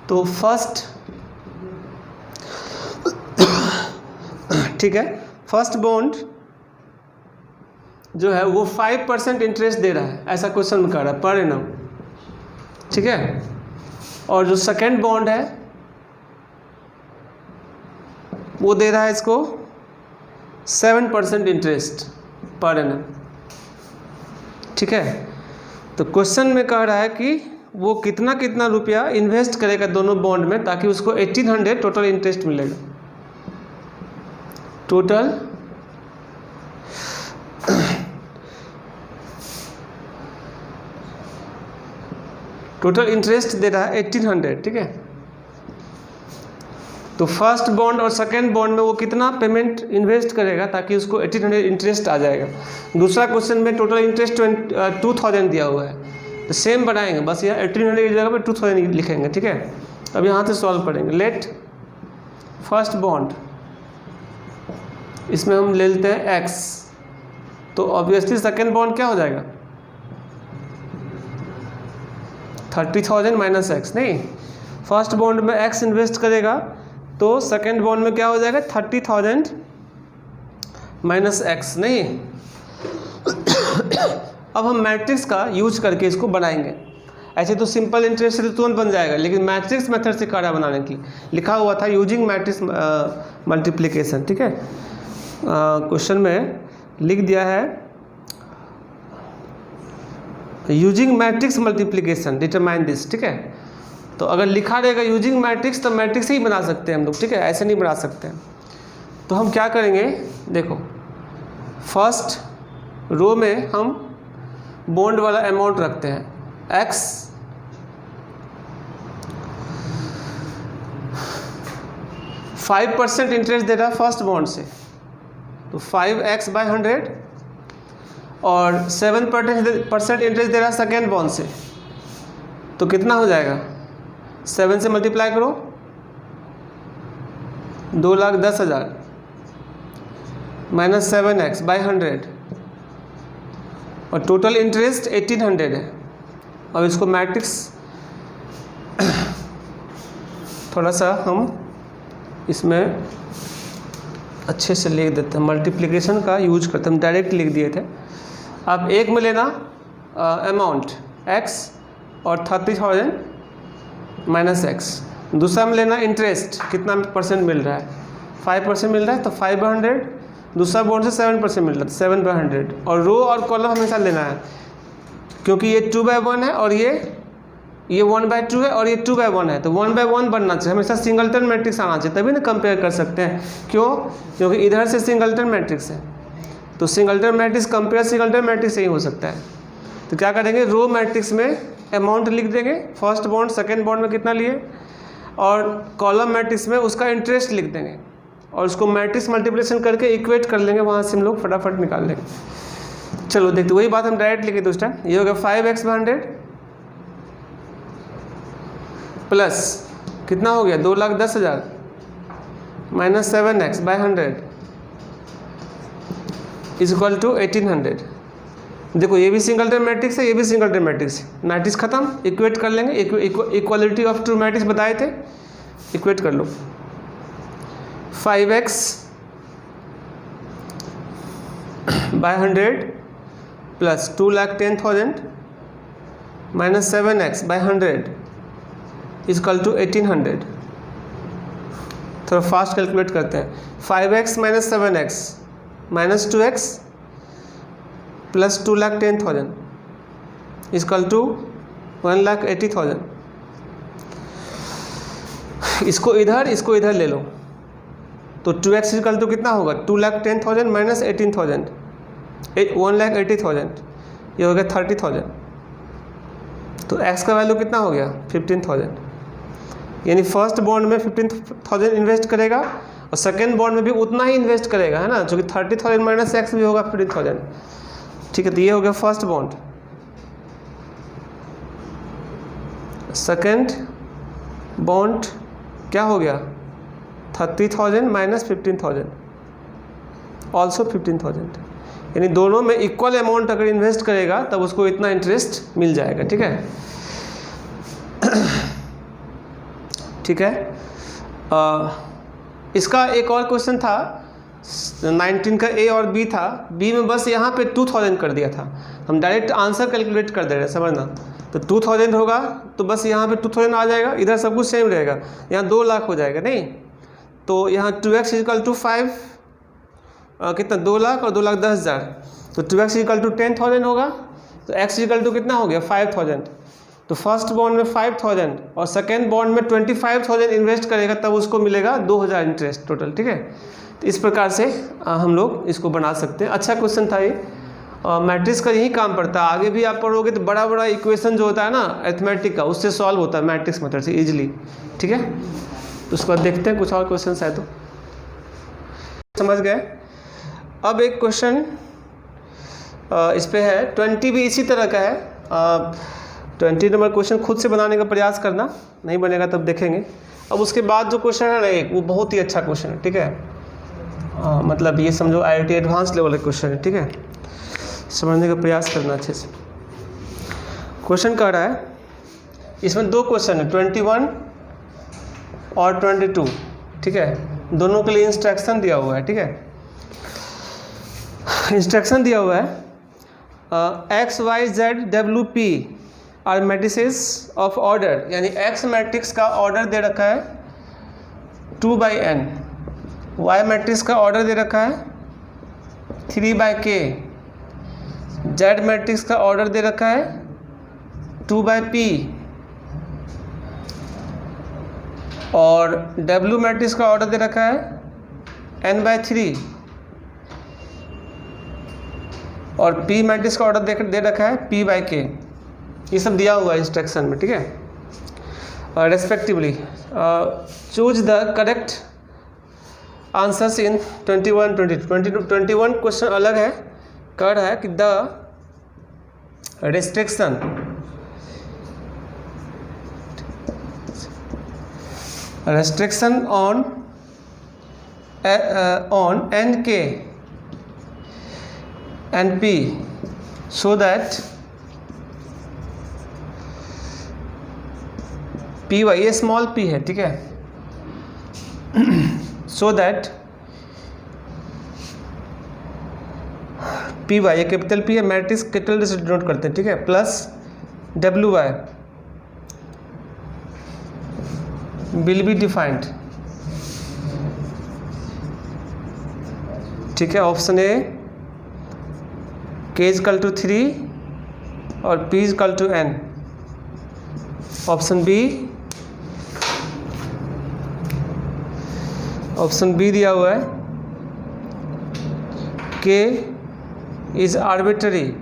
तो फर्स्ट, ठीक है, फर्स्ट बॉन्ड जो है वो 5% इंटरेस्ट दे रहा है, ऐसा क्वेश्चन में कह रहा है पर एनम। ठीक है, और जो सेकेंड बॉन्ड है वो दे रहा है इसको 7% इंटरेस्ट पर एनम। ठीक है, तो क्वेश्चन में कह रहा है कि वो कितना कितना रुपया इन्वेस्ट करेगा दोनों बॉन्ड में ताकि उसको 1800 टोटल इंटरेस्ट मिलेगा। टोटल इंटरेस्ट दे रहा है 1800। ठीक है, तो फर्स्ट बॉन्ड और सेकेंड बॉन्ड में वो कितना पेमेंट इन्वेस्ट करेगा ताकि उसको 1800 इंटरेस्ट आ जाएगा। दूसरा क्वेश्चन में टोटल इंटरेस्ट 2000 दिया हुआ है, तो सेम बनाएंगे, बस यहाँ 1800 की जगह पे 2000 लिखेंगे। ठीक है, अब यहाँ से सॉल्व करेंगे। लेट फर्स्ट बॉन्ड, इसमें हम ले लेते हैं x, तो ऑब्वियसली सेकेंड बॉन्ड क्या हो जाएगा 30,000 माइनस x। नहीं, फर्स्ट बॉन्ड में x इन्वेस्ट करेगा तो सेकेंड बॉन्ड में क्या हो जाएगा 30,000 माइनस x। नहीं, अब हम मैट्रिक्स का यूज करके इसको बनाएंगे। ऐसे तो सिंपल इंटरेस्ट से तुरंत बन जाएगा, लेकिन मैट्रिक्स मेथड से कार्य बनाने की लिखा हुआ था यूजिंग मैट्रिक्स मल्टीप्लिकेशन। ठीक है, क्वेश्चन में लिख दिया है using matrix multiplication determine this. ठीक है, तो अगर लिखा रहेगा यूजिंग मैट्रिक्स तो मैट्रिक्स ही बना सकते हैं हम लोग। ठीक है, ऐसे नहीं बना सकते हैं। तो हम क्या करेंगे, देखो फर्स्ट रो में हम बॉन्ड वाला अमाउंट रखते हैं x, फाइव % इंटरेस्ट दे रहा है फर्स्ट बॉन्ड से, तो 5x/100, और 7% इंटरेस्ट दे रहा है सेकेंड बॉन्ड से, तो कितना हो जाएगा 7 से मल्टीप्लाई करो 2,10,000 माइनस 7x/100, और टोटल इंटरेस्ट 1800 है। अब इसको मैट्रिक्स थोड़ा सा हम इसमें अच्छे से लिख देते हैं, मल्टीप्लिकेशन का यूज करते हैं, हम डायरेक्ट लिख दिए थे। अब एक में लेना अमाउंट x और 30,000 माइनस x, दूसरा में लेना इंटरेस्ट कितना % मिल रहा है 5% मिल रहा है, तो 5/100, दूसरा बॉन्ड से 7% मिल रहा है 7/100, और रो और कॉलम हमेशा लेना है क्योंकि ये 2/1 है और ये 1/2 है और ये 2/1 है, तो 1/1 बनना चाहिए, हमेशा सिंगलटन मैट्रिक्स आना चाहिए, तभी ना कंपेयर कर सकते हैं। क्यों? क्योंकि इधर से सिंगलटन मैट्रिक्स है, तो singleton matrix compare singleton matrix से ही हो सकता है। तो क्या करेंगे, रो मैट्रिक्स में अमाउंट लिख देंगे, फर्स्ट बॉन्ड सेकेंड बॉन्ड में कितना लिए, और कॉलम मैट्रिक्स में उसका इंटरेस्ट लिख देंगे और उसको मैट्रिक्स मल्टीप्लिकेशन करके इक्वेट कर लेंगे, वहाँ से हम लोग फटाफट निकाल लेंगे। चलो देखते, वही बात हम डायरेक्ट लिखे तो उस टाइम ये हो गया 5x/100 प्लस कितना हो गया 2,10,000 minus 7x/100 is equal to 1800। देखो ये भी सिंगलटन मैट्रिक्स है, ये भी सिंगलटन मैट्रिक्स है, मैट्रिक्स खत्म, इक्वेट कर लेंगे, इक्वालिटी ऑफ टू मैट्रिक्स बताए थे, इक्वेट कर लो। 5x/100 plus 2,10,000 minus 7x/100 is equal to 1800। थोड़ा फास्ट कैलकुलेट करते हैं। 5x minus 7x minus 2x plus 2,10,000 is equal to 1,80,000। इसको इधर ले लो तो 2x इज इक्वल टू कितना होगा 2,10,000 माइनस 18,000 1,80,000, ये हो गया 30,000। तो x का वैल्यू कितना हो गया 15,000। यानी फर्स्ट बॉन्ड में 15,000 इन्वेस्ट करेगा और सेकेंड बॉन्ड में भी उतना ही इन्वेस्ट करेगा, है ना, जो कि 30,000 माइनस x भी होगा 15,000। ठीक है, तो ये हो गया फर्स्ट बॉन्ड। सेकेंड बॉन्ड क्या हो गया 30,000 माइनस 15,000 ऑल्सो 15,000। यानी दोनों में इक्वल अमाउंट अगर इन्वेस्ट करेगा तब उसको इतना इंटरेस्ट मिल जाएगा। ठीक है, ठीक है। इसका एक और क्वेश्चन था 19 का, ए और बी था। बी में बस यहाँ पे 2000 कर दिया था, हम डायरेक्ट आंसर कैलकुलेट कर दे रहे हैं, समझना। तो 2000 होगा तो बस यहाँ पे 2000 आ जाएगा, इधर सब कुछ सेम रहेगा, यहाँ 2 लाख हो जाएगा नहीं। तो यहाँ 2x इक्वल टू 5 कितना 2 लाख और 2,10,000, तो 2x इक्वल टू 10,000 होगा, तो x इक्वल टू कितना हो गया 5,000। तो फर्स्ट बॉन्ड में 5,000 और सेकेंड बॉन्ड में 25,000 इन्वेस्ट करेगा तब उसको मिलेगा 2,000 इंटरेस्ट टोटल। ठीक है, तो इस प्रकार से हम लोग इसको बना सकते हैं। अच्छा क्वेश्चन था ये, मैट्रिक्स का यही काम पड़ता है। आगे भी आप पढ़ोगे तो बड़ा बड़ा इक्वेशन जो होता है ना अरिथमेटिक का, उससे सॉल्व होता है मैट्रिक्स मेथड से इजीली। ठीक है, तो उसके बाद देखते हैं कुछ और क्वेश्चन है तो समझ गए। अब एक क्वेश्चन इस पे है 20 भी इसी तरह का है। 20 नंबर क्वेश्चन खुद से बनाने का प्रयास करना, नहीं बनेगा तब देखेंगे। अब उसके बाद जो क्वेश्चन है ना एक, वो बहुत ही अच्छा क्वेश्चन है। ठीक है, मतलब ये समझो IIT एडवांस लेवल का क्वेश्चन है। ठीक है, समझने का प्रयास करना अच्छे से। क्वेश्चन कह रहा है, इसमें 2 क्वेश्चन है 21 और 22। ठीक है, दोनों के लिए इंस्ट्रक्शन दिया हुआ है। ठीक है, इंस्ट्रक्शन दिया हुआ है x y z w p are matrices of order, यानी x मैट्रिक्स का ऑर्डर दे रखा है 2/n, y मैट्रिक्स का ऑर्डर दे रखा है 3/k, z मैट्रिक्स का ऑर्डर दे रखा है 2/p और w मैट्रिक्स का ऑर्डर दे रखा है n/3 और p मैट्रिक्स का ऑर्डर दे रखा है p/k। ये सब दिया हुआ है इंस्ट्रक्शन में। ठीक है, respectively choose the correct answers in 21 22। 21 question अलग है, कह रहा है कि the restriction on nk and p so that py, ये स्मॉल p है। ठीक है, so that py, ये कैपिटल p है, मैट्रिक्स कैपिटल से डिनोट करते हैं। ठीक है, plus wy will be defined। ठीक है, option A k equal to 3 और p equal to n। Option B दिया हुआ है k इज आर्बिट्ररी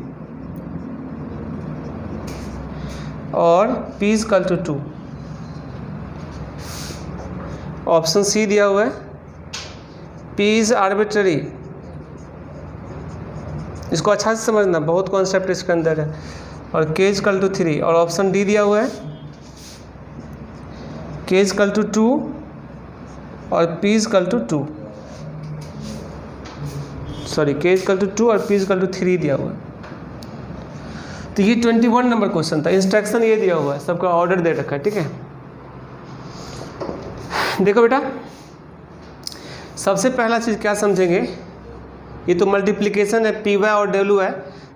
और p is equal to 2। Option C दिया हुआ है p इज आर्बिट्ररी। इसको अच्छा से समझना, बहुत कॉन्सेप्ट इसके अंदर है। और k इज इक्वल टू 3 और ऑप्शन डी दिया हुआ है k इज इक्वल टू 2 और p is equal to 2, sorry k is equal to 2 और p इज इक्वल टू 3 दिया हुआ है। तो ये 21 नंबर क्वेश्चन था। इंस्ट्रक्शन ये दिया हुआ है, सबका ऑर्डर दे रखा है, ठीक है। देखो बेटा, सबसे पहला चीज़ क्या समझेंगे, ये तो मल्टीप्लिकेशन है पी वाई और W Y.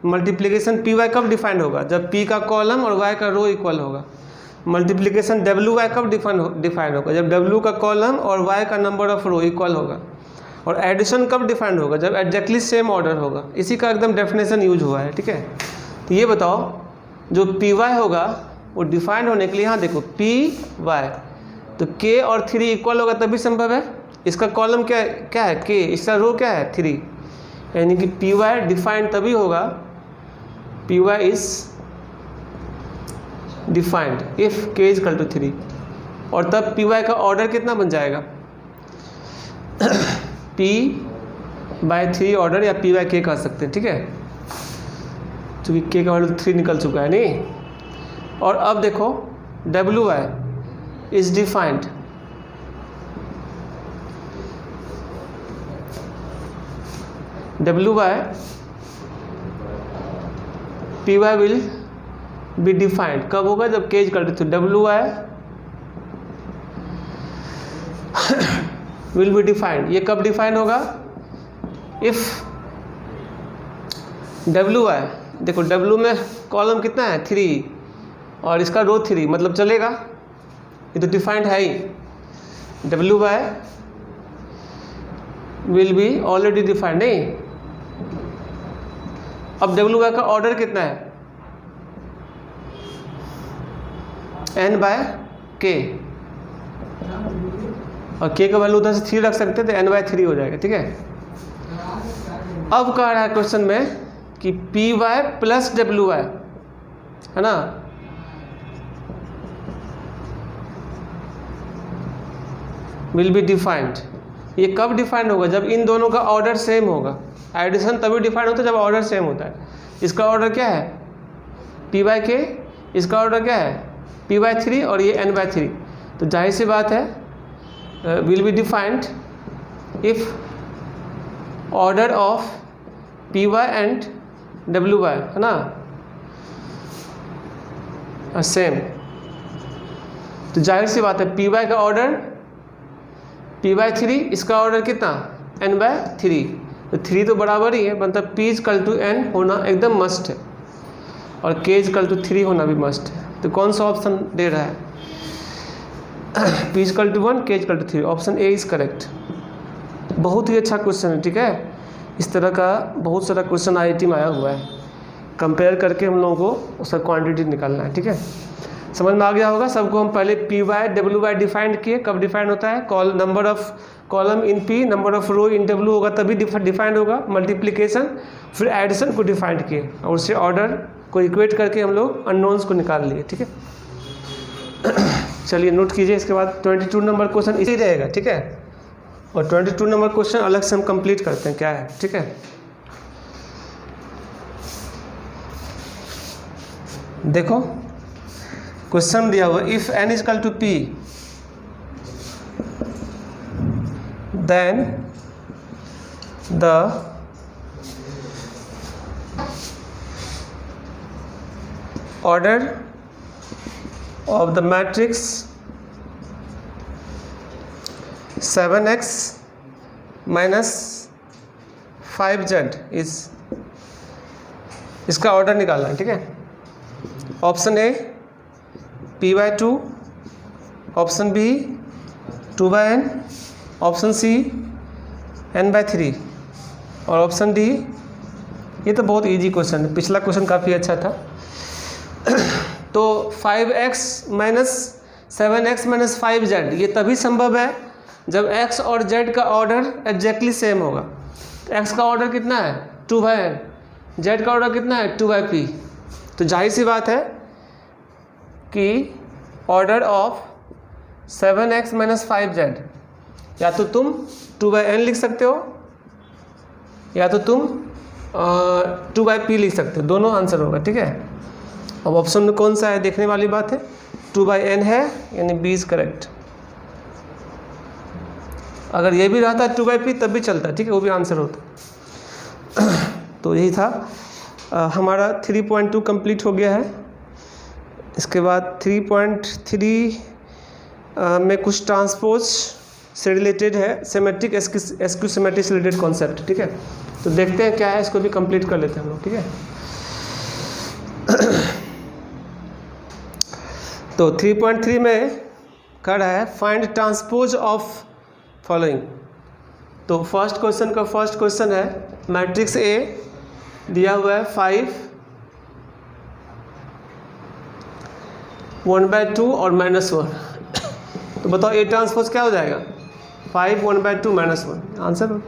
Multiplication P Y कब डिफाइंड होगा, जब पी का कॉलम और वाई का रो इक्वल होगा। मल्टीप्लिकेशन डब्ल्यू वाई कब डिफाइंड होगा, जब डब्ल्यू का कॉलम और वाई का नंबर ऑफ रो इक्वल होगा। और एडिशन कब डिफाइंड होगा, जब एग्जैक्टली सेम ऑर्डर होगा। इसी का एकदम डेफिनेशन यूज हुआ है, ठीक है। तो ये बताओ, जो पी वाई होगा वो डिफाइंड होने के लिए, यहाँ देखो पी वाई, तो के और 3 इक्वल होगा तभी संभव है। इसका कॉलम क्या है के, इसका रो क्या है 3, यानी कि पी वाई डिफाइंड तभी होगा, P Y is defined if K is equal to 3। और तब पी वाई का ऑर्डर कितना बन जाएगा p/3 ऑर्डर, या पी वाई के कह सकते हैं, ठीक है, क्योंकि के का वैल्यू 3 निकल चुका है नहीं। और अब देखो W Y is defined P Y will be defined कब होगा, जब K is equal to 3। W Y will be defined, ये कब डिफाइंड होगा, इफ डब्ल्यू वाई, देखो डब्ल्यू में कॉलम कितना है 3 और इसका रो 3, मतलब चलेगा, ये तो डिफाइंड है ही। W Y will be already defined नहीं। अब डब्ल्यू वाई का ऑर्डर कितना है n/k, और k का वैल्यू उधर से 3 रख सकते थे, n/3 हो जाएगा, ठीक है। अब कह रहा है क्वेश्चन में कि P Y plus W Y, है ना, विल बी डिफाइंड। ये कब डिफाइंड होगा, जब इन दोनों का ऑर्डर सेम होगा। एडिशन तभी डिफाइंड होता है जब ऑर्डर सेम होता है। इसका ऑर्डर क्या है p/k, इसका ऑर्डर क्या है p/3 और ये n/3। तो जाहिर सी बात है will be defined if order of P Y and W Y, है ना, सेम। तो जाहिर सी बात है पी वाई का ऑर्डर p/3, इसका ऑर्डर कितना n/3। तो 3 तो बराबर ही है, मतलब p is equal to n होना एकदम मस्ट है, और k इज इक्वल टू 3 होना भी मस्ट है। तो कौन सा ऑप्शन दे रहा है p is equal to 1, k is equal to 3, option A is correct. बहुत ही अच्छा क्वेश्चन है, ठीक है। इस तरह का बहुत सारा क्वेश्चन IIT में आया हुआ है, कंपेयर करके हम लोगों को उसका क्वांटिटी निकालना है, ठीक है। समझ में आ गया होगा सबको। हम पहले P Y W Y defined किए, कब डिफाइंड होता है, number of column in P, number of row in W होगा तभी डिफाइंड होगा। मल्टीप्लिकेशन, फिर एडिशन को डिफाइंड किए और उससे ऑर्डर को इक्वेट करके हम लोग अननोन्स को निकाल लिए, ठीक है। चलिए नोट कीजिए। इसके बाद 22 नंबर क्वेश्चन इसी रहेगा, ठीक है, और 22 नंबर क्वेश्चन अलग से हम कंप्लीट करते हैं क्या है, ठीक है। देखो क्वेश्चन दिया हुआ, if n is equal to p then the order of the matrix 7x minus 5z is, इसका ऑर्डर निकालना है, ठीक है। Option A p/2, option B 2/n, option C n/3 और ऑप्शन डी। ये तो बहुत इजी क्वेश्चन है, पिछला क्वेश्चन काफ़ी अच्छा था। तो 5x minus 7x minus 5z ये तभी संभव है जब x और z का ऑर्डर एग्जैक्टली सेम होगा। तो x का ऑर्डर कितना है 2/n, जेड का ऑर्डर कितना है 2/p, तो जाहिर सी बात है कि ऑर्डर ऑफ 7x - 5z, या तो तुम 2/n लिख सकते हो या तो तुम 2/p लिख सकते हो, दोनों आंसर होगा। ठीक है, अब ऑप्शन में कौन सा है देखने वाली बात है, 2/n है यानी बी इज करेक्ट। अगर ये भी रहता 2/p तब भी चलता, ठीक है, वो भी आंसर होता। तो यही था हमारा 3.2 कंप्लीट हो गया है। इसके बाद 3.3 में कुछ ट्रांसपोज से रिलेटेड है, सिमेट्रिक एसक्यू सिमेट्रिक से रिलेटेड कॉन्सेप्ट। ठीक है, तो देखते हैं क्या है, इसको भी कंप्लीट कर लेते हैं हम लोग। ठीक है, तो 3.3 में कर रहा है फाइंड ट्रांसपोज ऑफ फॉलोइंग। तो फर्स्ट क्वेश्चन का फर्स्ट क्वेश्चन है मैट्रिक्स ए दिया हुआ है 5 1/2 और -1, तो बताओ ए ट्रांसपोज क्या हो जाएगा, 5 1/2 -1। आंसर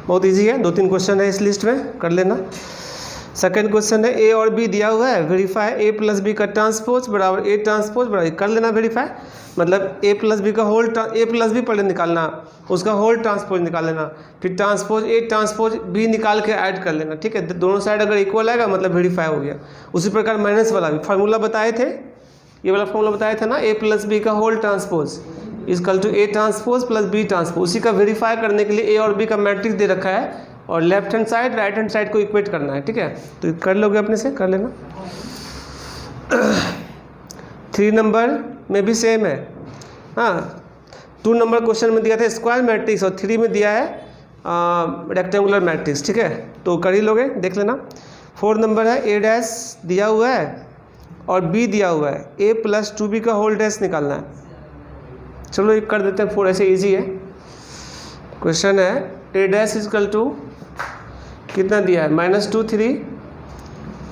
बहुत इजी है, 2-3 क्वेश्चन है इस लिस्ट में, कर लेना। सेकंड क्वेश्चन है ए और बी दिया हुआ है, वेरीफाई ए प्लस बी का ट्रांसपोज बराबर ए ट्रांसपोज बराबर, कर लेना वेरीफाई, मतलब ए प्लस बी का होल ए प्लस बी पहले निकालना, उसका होल ट्रांसपोज निकाल लेना, फिर ट्रांसपोज ए ट्रांसपोज बी निकाल के ऐड कर लेना। ठीक है, दोनों साइड अगर इक्वल आएगा मतलब वेरीफाई हो गया। उसी प्रकार माइनस वाला भी फार्मूला बताए थे, ये वाला फार्मूला बताया था ना, ए प्लस बी का whole transpose equal to A transpose plus B transpose, उसी का वेरीफाई करने के लिए ए और बी का मैट्रिक्स दे रखा है और left hand side right hand side को इक्वेट करना है। ठीक है, तो कर लोगे अपने से, कर लेना। 3 नंबर में भी सेम है, हाँ 2 नंबर क्वेश्चन में दिया था स्क्वायर मैट्रिक्स और 3 में दिया है रेक्टेंगुलर मैट्रिक्स। ठीक है, तो कर ही लोगे, देख लेना। 4 नंबर है ए डैश दिया हुआ है और बी दिया हुआ है, ए प्लस 2b का होल डैश निकालना है। चलो एक कर देते हैं, 4 ऐसे इजी है। क्वेश्चन है ए डैश इजकल टू कितना दिया है -2 3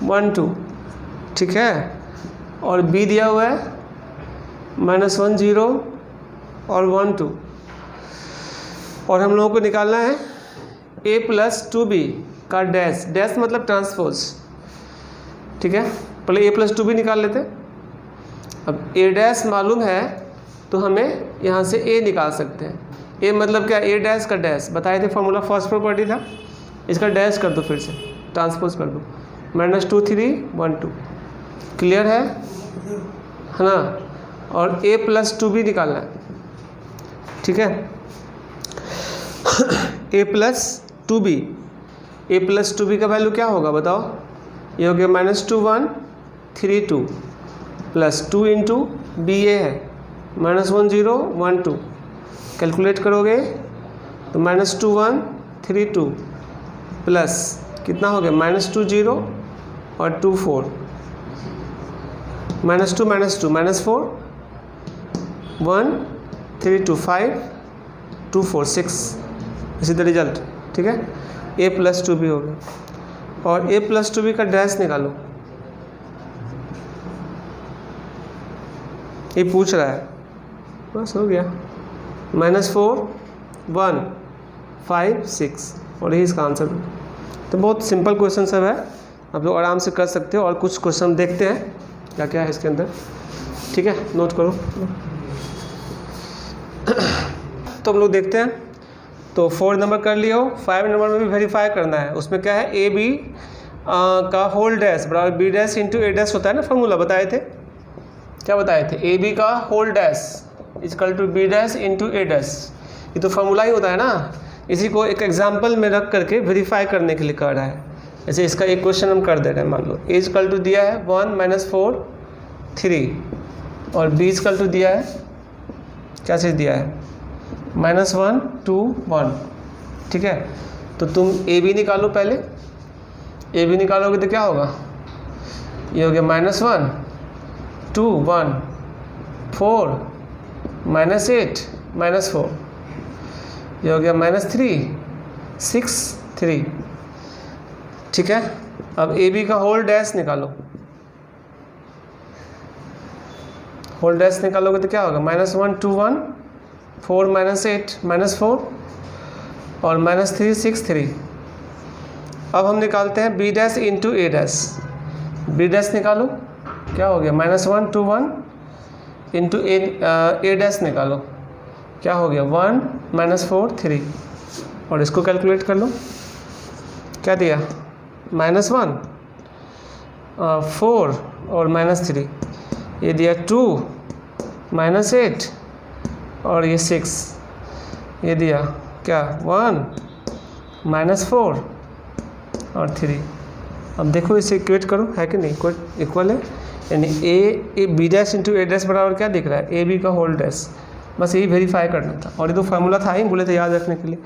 1 2, ठीक है, और बी दिया हुआ है -1 0 और 1 2, और हम लोगों को निकालना है a प्लस 2b का डैश, डैश मतलब ट्रांसपोज। ठीक है, पहले a प्लस 2b निकाल लेते हैं। अब a डैश मालूम है तो हमें यहाँ से a निकाल सकते हैं। a मतलब क्या, a डैश का डैश बताए थे, फॉर्मूला फर्स्ट प्रॉपर्टी था, इसका डैश कर दो, फिर से ट्रांसपोज कर दो, -2 3 1 2, क्लियर है ना। और a प्लस 2b निकालना है। ठीक है, a plus 2b, a plus 2b का वैल्यू क्या होगा बताओ, ये हो गया -2 1 3 2 प्लस 2 इंटू बी ए है -1 0 1 2, कैलकुलेट करोगे तो -2 1 3 2 प्लस कितना हो गया -2 0 और 2 4, -2 -4 1 3 2 5 2 4 6, इसी तरह रिजल्ट। ठीक है, a प्लस 2b हो गया, और a प्लस 2b का डैश निकालो, ये पूछ रहा है, बस हो गया, -4 1 5 6, और यही इसका आंसर। तो बहुत सिंपल क्वेश्चन सब है, आप लोग आराम से कर सकते हो। और कुछ क्वेश्चन देखते हैं क्या क्या है इसके अंदर। ठीक है, नोट करो। तो हम लोग देखते हैं, तो 4 नंबर कर लिया हो, 5 नंबर में भी वेरीफाई करना है। उसमें क्या है, ए बी का होल डैश बराबर B dash into A dash होता है ना, फॉर्मूला बताए थे, क्या बताए थे, ए बी का whole dash equal to B dash into A dash, ये तो फॉर्मूला ही होता है ना। इसी को एक एग्जाम्पल में रख करके वेरीफाई करने के लिए कर रहा है। जैसे इसका एक क्वेश्चन हम कर दे रहे हैं, मान लो ए इजकल टू दिया है 1 -4 3 और बी इजकल टू दिया है, क्या चीज़ दिया है, -1 2 1। ठीक है, तो तुम ए बी निकालो, पहले ए बी निकालोगे तो क्या होगा, ये हो गया -1 2 1 4 -8 -4, ये हो गया -3 6 3। ठीक है, अब ए बी का होल डैश निकालो, होल डैश निकालोगे तो क्या होगा, -1 2 1 4 -8 -4 और -3 6 3, अब हम निकालते हैं B dash into A dash. B dash निकालो, क्या हो गया -1 2 1 इंटू ए डैश निकालो, क्या हो गया 1 -4 3, और इसको कैलकुलेट कर लो, क्या दिया -1 4 और -3, ये दिया 2 -8 और ये 6, ये दिया क्या 1 -4 और 3। अब देखो इसे इक्वेट करो, है कि नहीं इक्वल है, यानी A B dash into A dash बराबर क्या दिख रहा है ए बी का होल डैश। बस यही वेरीफाई करना था, और ये तो फार्मूला था ही, बोले थे याद रखने के लिए।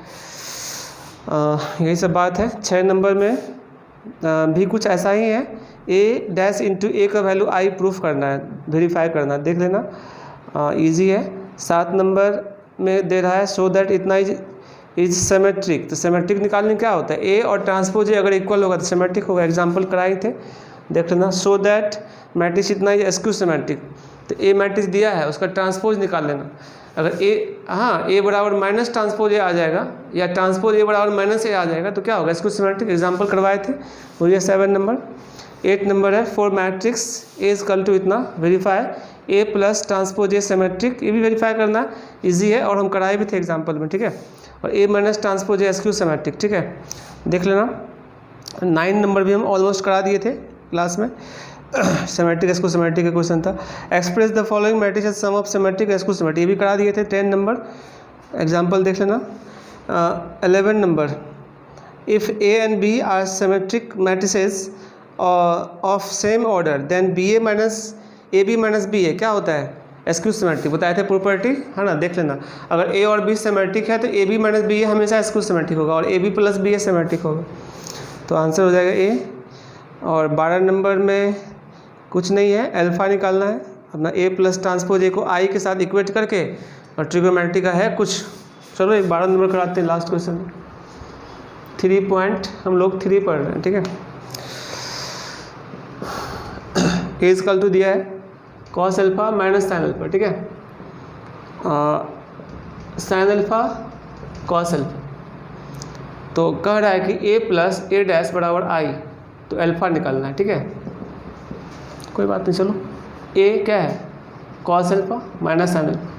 यही सब बात है। 6 नंबर में भी कुछ ऐसा ही है, ए डैश इंटू ए का वैल्यू आई प्रूफ करना है, वेरीफाई करना है, देख लेना इजी है। 7 नंबर में दे रहा है सो दैट इतना इज सिमेट्रिक। तो सिमेट्रिक निकालने क्या होता है, ए और ट्रांसपोज ए अगर इक्वल होगा तो सिमेट्रिक होगा। एग्जांपल कराए थे, देख लेना। सो दैट मैट्रिक्स इतना इज स्क्यू सिमेट्रिक, तो ए मैट्रिक्स दिया है उसका ट्रांसपोज निकाल लेना। अगर ए बराबर माइनस ट्रांसपोज ए आ जाएगा, या ट्रांसपोज ए बराबर माइनस ए आ जाएगा, तो क्या होगा स्क्यू सिमेट्रिक। एग्जाम्पल करवाए थे, वो ये 7 नंबर। 8 नंबर है for matrix A is equal to इतना, verify A plus transpose A symmetric, ये भी वेरीफाई करना इजी है, और हम कराए भी थे एग्जाम्पल में, ठीक है। और A minus transpose A skew symmetric, ठीक है, देख लेना। 9 नंबर भी हम ऑलमोस्ट करा दिए थे क्लास में, सिमेट्रिक स्क्यू सिमेट्रिक का क्वेश्चन था। Express the following matrix as sum of symmetric skew symmetric, ये भी करा दिए थे। 10 नंबर एग्जाम्पल देख लेना। 11 number if A and B are symmetric matrices of same order then B A minus B A क्या होता है स्क्यू सिमेट्रिक। बताए थे प्रॉपर्टी, है ना, देख लेना। अगर ए और बी सिमेट्रिक है तो A B minus B A हमेशा स्क्यू सिमेट्रिक होगा, और A B plus B A symmetric होगा, तो आंसर हो जाएगा ए। और 12 नंबर में कुछ नहीं है, अल्फा निकालना है अपना। ए प्लस ट्रांसपोज ए को आई के साथ इक्वेट करके, और ट्रिग्नोमेट्री का है कुछ। चलो एक 12 नंबर कराते हैं, लास्ट क्वेश्चन 3 पॉइंट हम लोग 3 पढ़ रहे हैं, ठीक है। ए इक्वल टू दिया है cos alpha minus sine alpha, ठीक है, साइन अल्फा कॉस अल्फा। तो कह रहा है कि ए प्लस ए डैश बराबर आई, तो अल्फा निकालना है, ठीक है, कोई बात नहीं। चलो ए क्या है cos alpha minus sine alpha,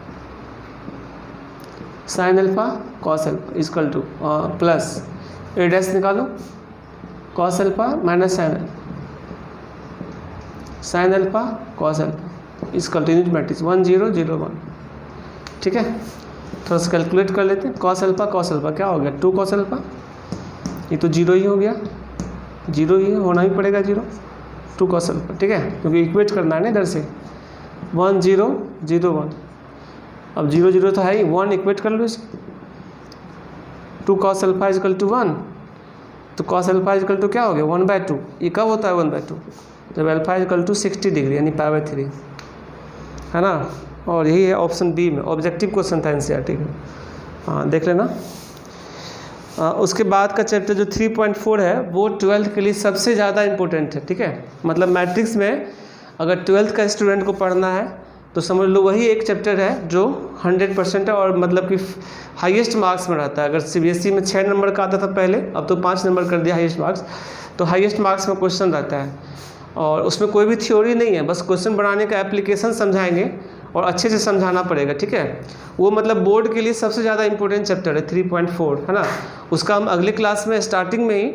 sine alpha cos alpha equal to plus A dash निकालो, cos alpha minus sine alpha, sine alpha cos alpha equal to unit matrix 1 0 0 1, ठीक है। थोड़ा सा कैलकुलेट कर लेते हैं। कॉस अल्फा क्या हो गया 2 कॉस अल्फा, ये तो 0 ही हो गया, 0 ही होना ही पड़ेगा 0, 2 कॉस अल्फा, ठीक है, क्योंकि इक्वेट करना है ना इधर से। 1 0 0 1, अब 0 0 तो है ही, 1 इक्वेट कर लो इसे। 2 कॉस अल्फा इक्वल टू 1, तो कॉस अल्फा इक्वल टू क्या हो गया 1/2। ये कब होता है 1/2, जब अल्फा इक्वल टू 60 डिग्री यानी π/3, है ना। और यही है ऑप्शन बी में, ऑब्जेक्टिव क्वेश्चन था एनसीईआरटी का, हाँ देख लेना। उसके बाद का चैप्टर जो 3.4 है वो 12th के लिए सबसे ज़्यादा इम्पोर्टेंट है, ठीक है। मतलब मैट्रिक्स में अगर 12th का स्टूडेंट को पढ़ना है तो समझ लो वही एक चैप्टर है जो 100% है, और मतलब कि हाईएस्ट मार्क्स में रहता है। अगर सीबीएसई में 6 नंबर का आता था पहले, अब तो 5 नंबर कर दिया हाईएस्ट मार्क्स, तो हाईएस्ट मार्क्स में क्वेश्चन रहता है, और उसमें कोई भी थ्योरी नहीं है, बस क्वेश्चन बनाने का एप्लीकेशन समझाएंगे, और अच्छे से समझाना पड़ेगा, ठीक है। वो मतलब बोर्ड के लिए सबसे ज़्यादा इंपॉर्टेंट चैप्टर है 3.4, है ना। उसका हम अगले क्लास में स्टार्टिंग में ही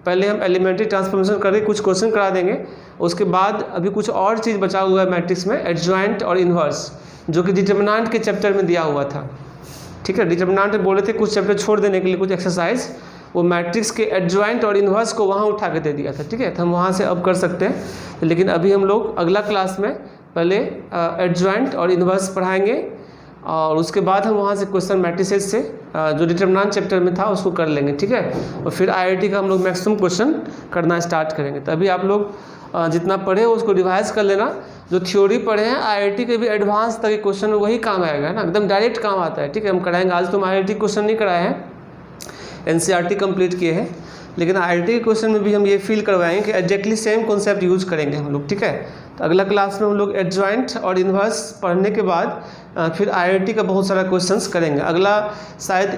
पहले हम एलिमेंट्री ट्रांसफॉर्मेशन करके कुछ क्वेश्चन करा देंगे। उसके बाद अभी कुछ और चीज़ बचा हुआ है मैट्रिक्स में, एडजॉइंट और इन्वर्स, जो कि डिटर्मिनेंट के चैप्टर में दिया हुआ था, ठीक है। डिटर्मिनेंट में बोले थे कुछ चैप्टर छोड़ देने के लिए, कुछ एक्सरसाइज, वो मैट्रिक्स के एडजॉइंट और इन्वर्स को वहाँ उठा के दे दिया था, ठीक है। तो हम वहाँ से अब कर सकते हैं, लेकिन अभी हम लोग अगला क्लास में पहले एडजॉइंट और इन्वर्स पढ़ाएंगे, और उसके बाद हम वहाँ से क्वेश्चन मैट्रिसेस से जो डिटर्मिनेंट चैप्टर में था उसको कर लेंगे, ठीक है। और फिर आईआईटी का हम लोग मैक्सिमम क्वेश्चन करना स्टार्ट करेंगे। तो अभी आप लोग जितना पढ़े हो उसको रिवाइज कर लेना। जो थ्योरी पढ़े हैं आईआईटी के भी एडवांस तक के क्वेश्चन वही काम आएगा ना, एकदम डायरेक्ट काम आता है, ठीक है। हम कराएंगे, आज तो हम आईआईटी क्वेश्चन नहीं कराए हैं, एनसीईआरटी कंप्लीट किए हैं, लेकिन आईआईटी के क्वेश्चन में भी हम ये फील करवाएंगे कि एग्जैक्टली सेम कॉन्सेप्ट यूज करेंगे हम लोग, ठीक है। तो अगला क्लास में हम लोग एडजॉइंट और इन्वर्स पढ़ने के बाद फिर आईआईटी का बहुत सारा क्वेश्चंस करेंगे। अगला शायद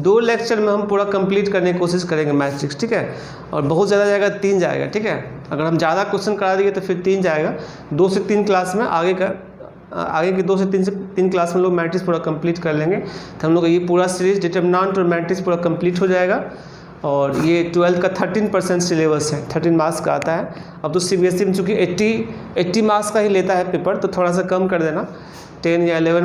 2 लेक्चर में हम पूरा कंप्लीट करने की कोशिश करेंगे मैट्रिक्स, ठीक है। और बहुत ज़्यादा जाएगा 3 जाएगा, ठीक है। अगर हम ज़्यादा क्वेश्चन करा दिए तो फिर 3 जाएगा। 2 से 3 क्लास में आगे की 2 से 3 क्लास में लोग मैट्रिक्स पूरा कंप्लीट कर लेंगे। तो हम लोग का ये पूरा सीरीज डिटरमिनेंट और मैट्रिक्स पूरा कंप्लीट हो जाएगा। और ये 12th का 13% सिलेबस है, 13 मार्क्स का आता है। अब तो सीबीएसई में चूँकि 80 मार्क्स का ही लेता है पेपर, तो थोड़ा सा कम कर देना, 10 या 11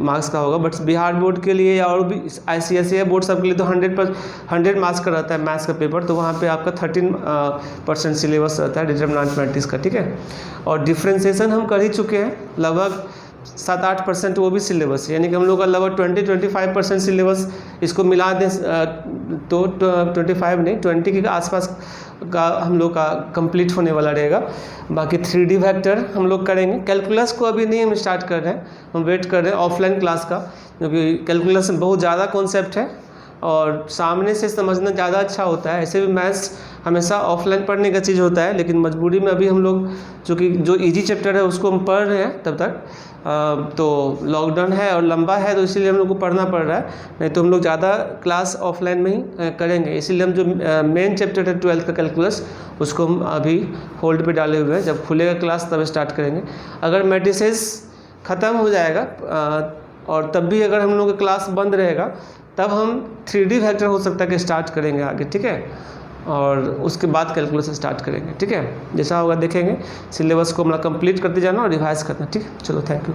मार्क्स का होगा। बट बिहार बोर्ड के लिए या और भी ICSE बोर्ड सब के लिए तो 100 मार्क्स का रहता है मैथ्स का पेपर। तो वहाँ पे आपका 13% सिलेबस रहता है डिटरमिनेंट मैट्रिक्स का, ठीक है। और डिफ्रेंसिएशन हम कर ही चुके हैं, लगभग 7-8% वो भी सिलेबस, यानी कि हम लोग का लगभग 20-25% सिलेबस इसको मिला दें तो 25 नहीं 20 के आसपास का हम लोग का कंप्लीट होने वाला रहेगा। बाकी 3D वेक्टर हम लोग करेंगे। कैलकुलस को अभी नहीं हम स्टार्ट कर रहे हैं, हम वेट कर रहे हैं ऑफलाइन क्लास का, क्योंकि कैलकुलस में बहुत ज़्यादा कॉन्सेप्ट है और सामने से समझना ज़्यादा अच्छा होता है। ऐसे भी मैथ्स हमेशा ऑफलाइन पढ़ने का चीज़ होता है, लेकिन मजबूरी में अभी हम लोग चूँकि जो इजी चैप्टर है उसको हम पढ़ रहे हैं तब तक, तो लॉकडाउन है और लंबा है तो इसीलिए हम लोग को पढ़ना पड़ रहा है। नहीं तो हम लोग ज़्यादा क्लास ऑफलाइन में ही करेंगे। इसीलिए हम जो मेन चैप्टर है 12th का कैलकुलस, उसको हम अभी होल्ड पे डाले हुए हैं। जब खुलेगा क्लास तब स्टार्ट करेंगे। अगर मैट्रिसेस ख़त्म हो जाएगा और तब भी अगर हम लोग का क्लास बंद रहेगा तब हम 3D वेक्टर हो सकता है कि स्टार्ट करेंगे आगे, ठीक है। और उसके बाद कैलकुलस स्टार्ट करेंगे, ठीक है। जैसा होगा देखेंगे। सिलेबस को मतलब कंप्लीट करते जाना और रिवाइज करना, ठीक है। चलो, थैंक यू।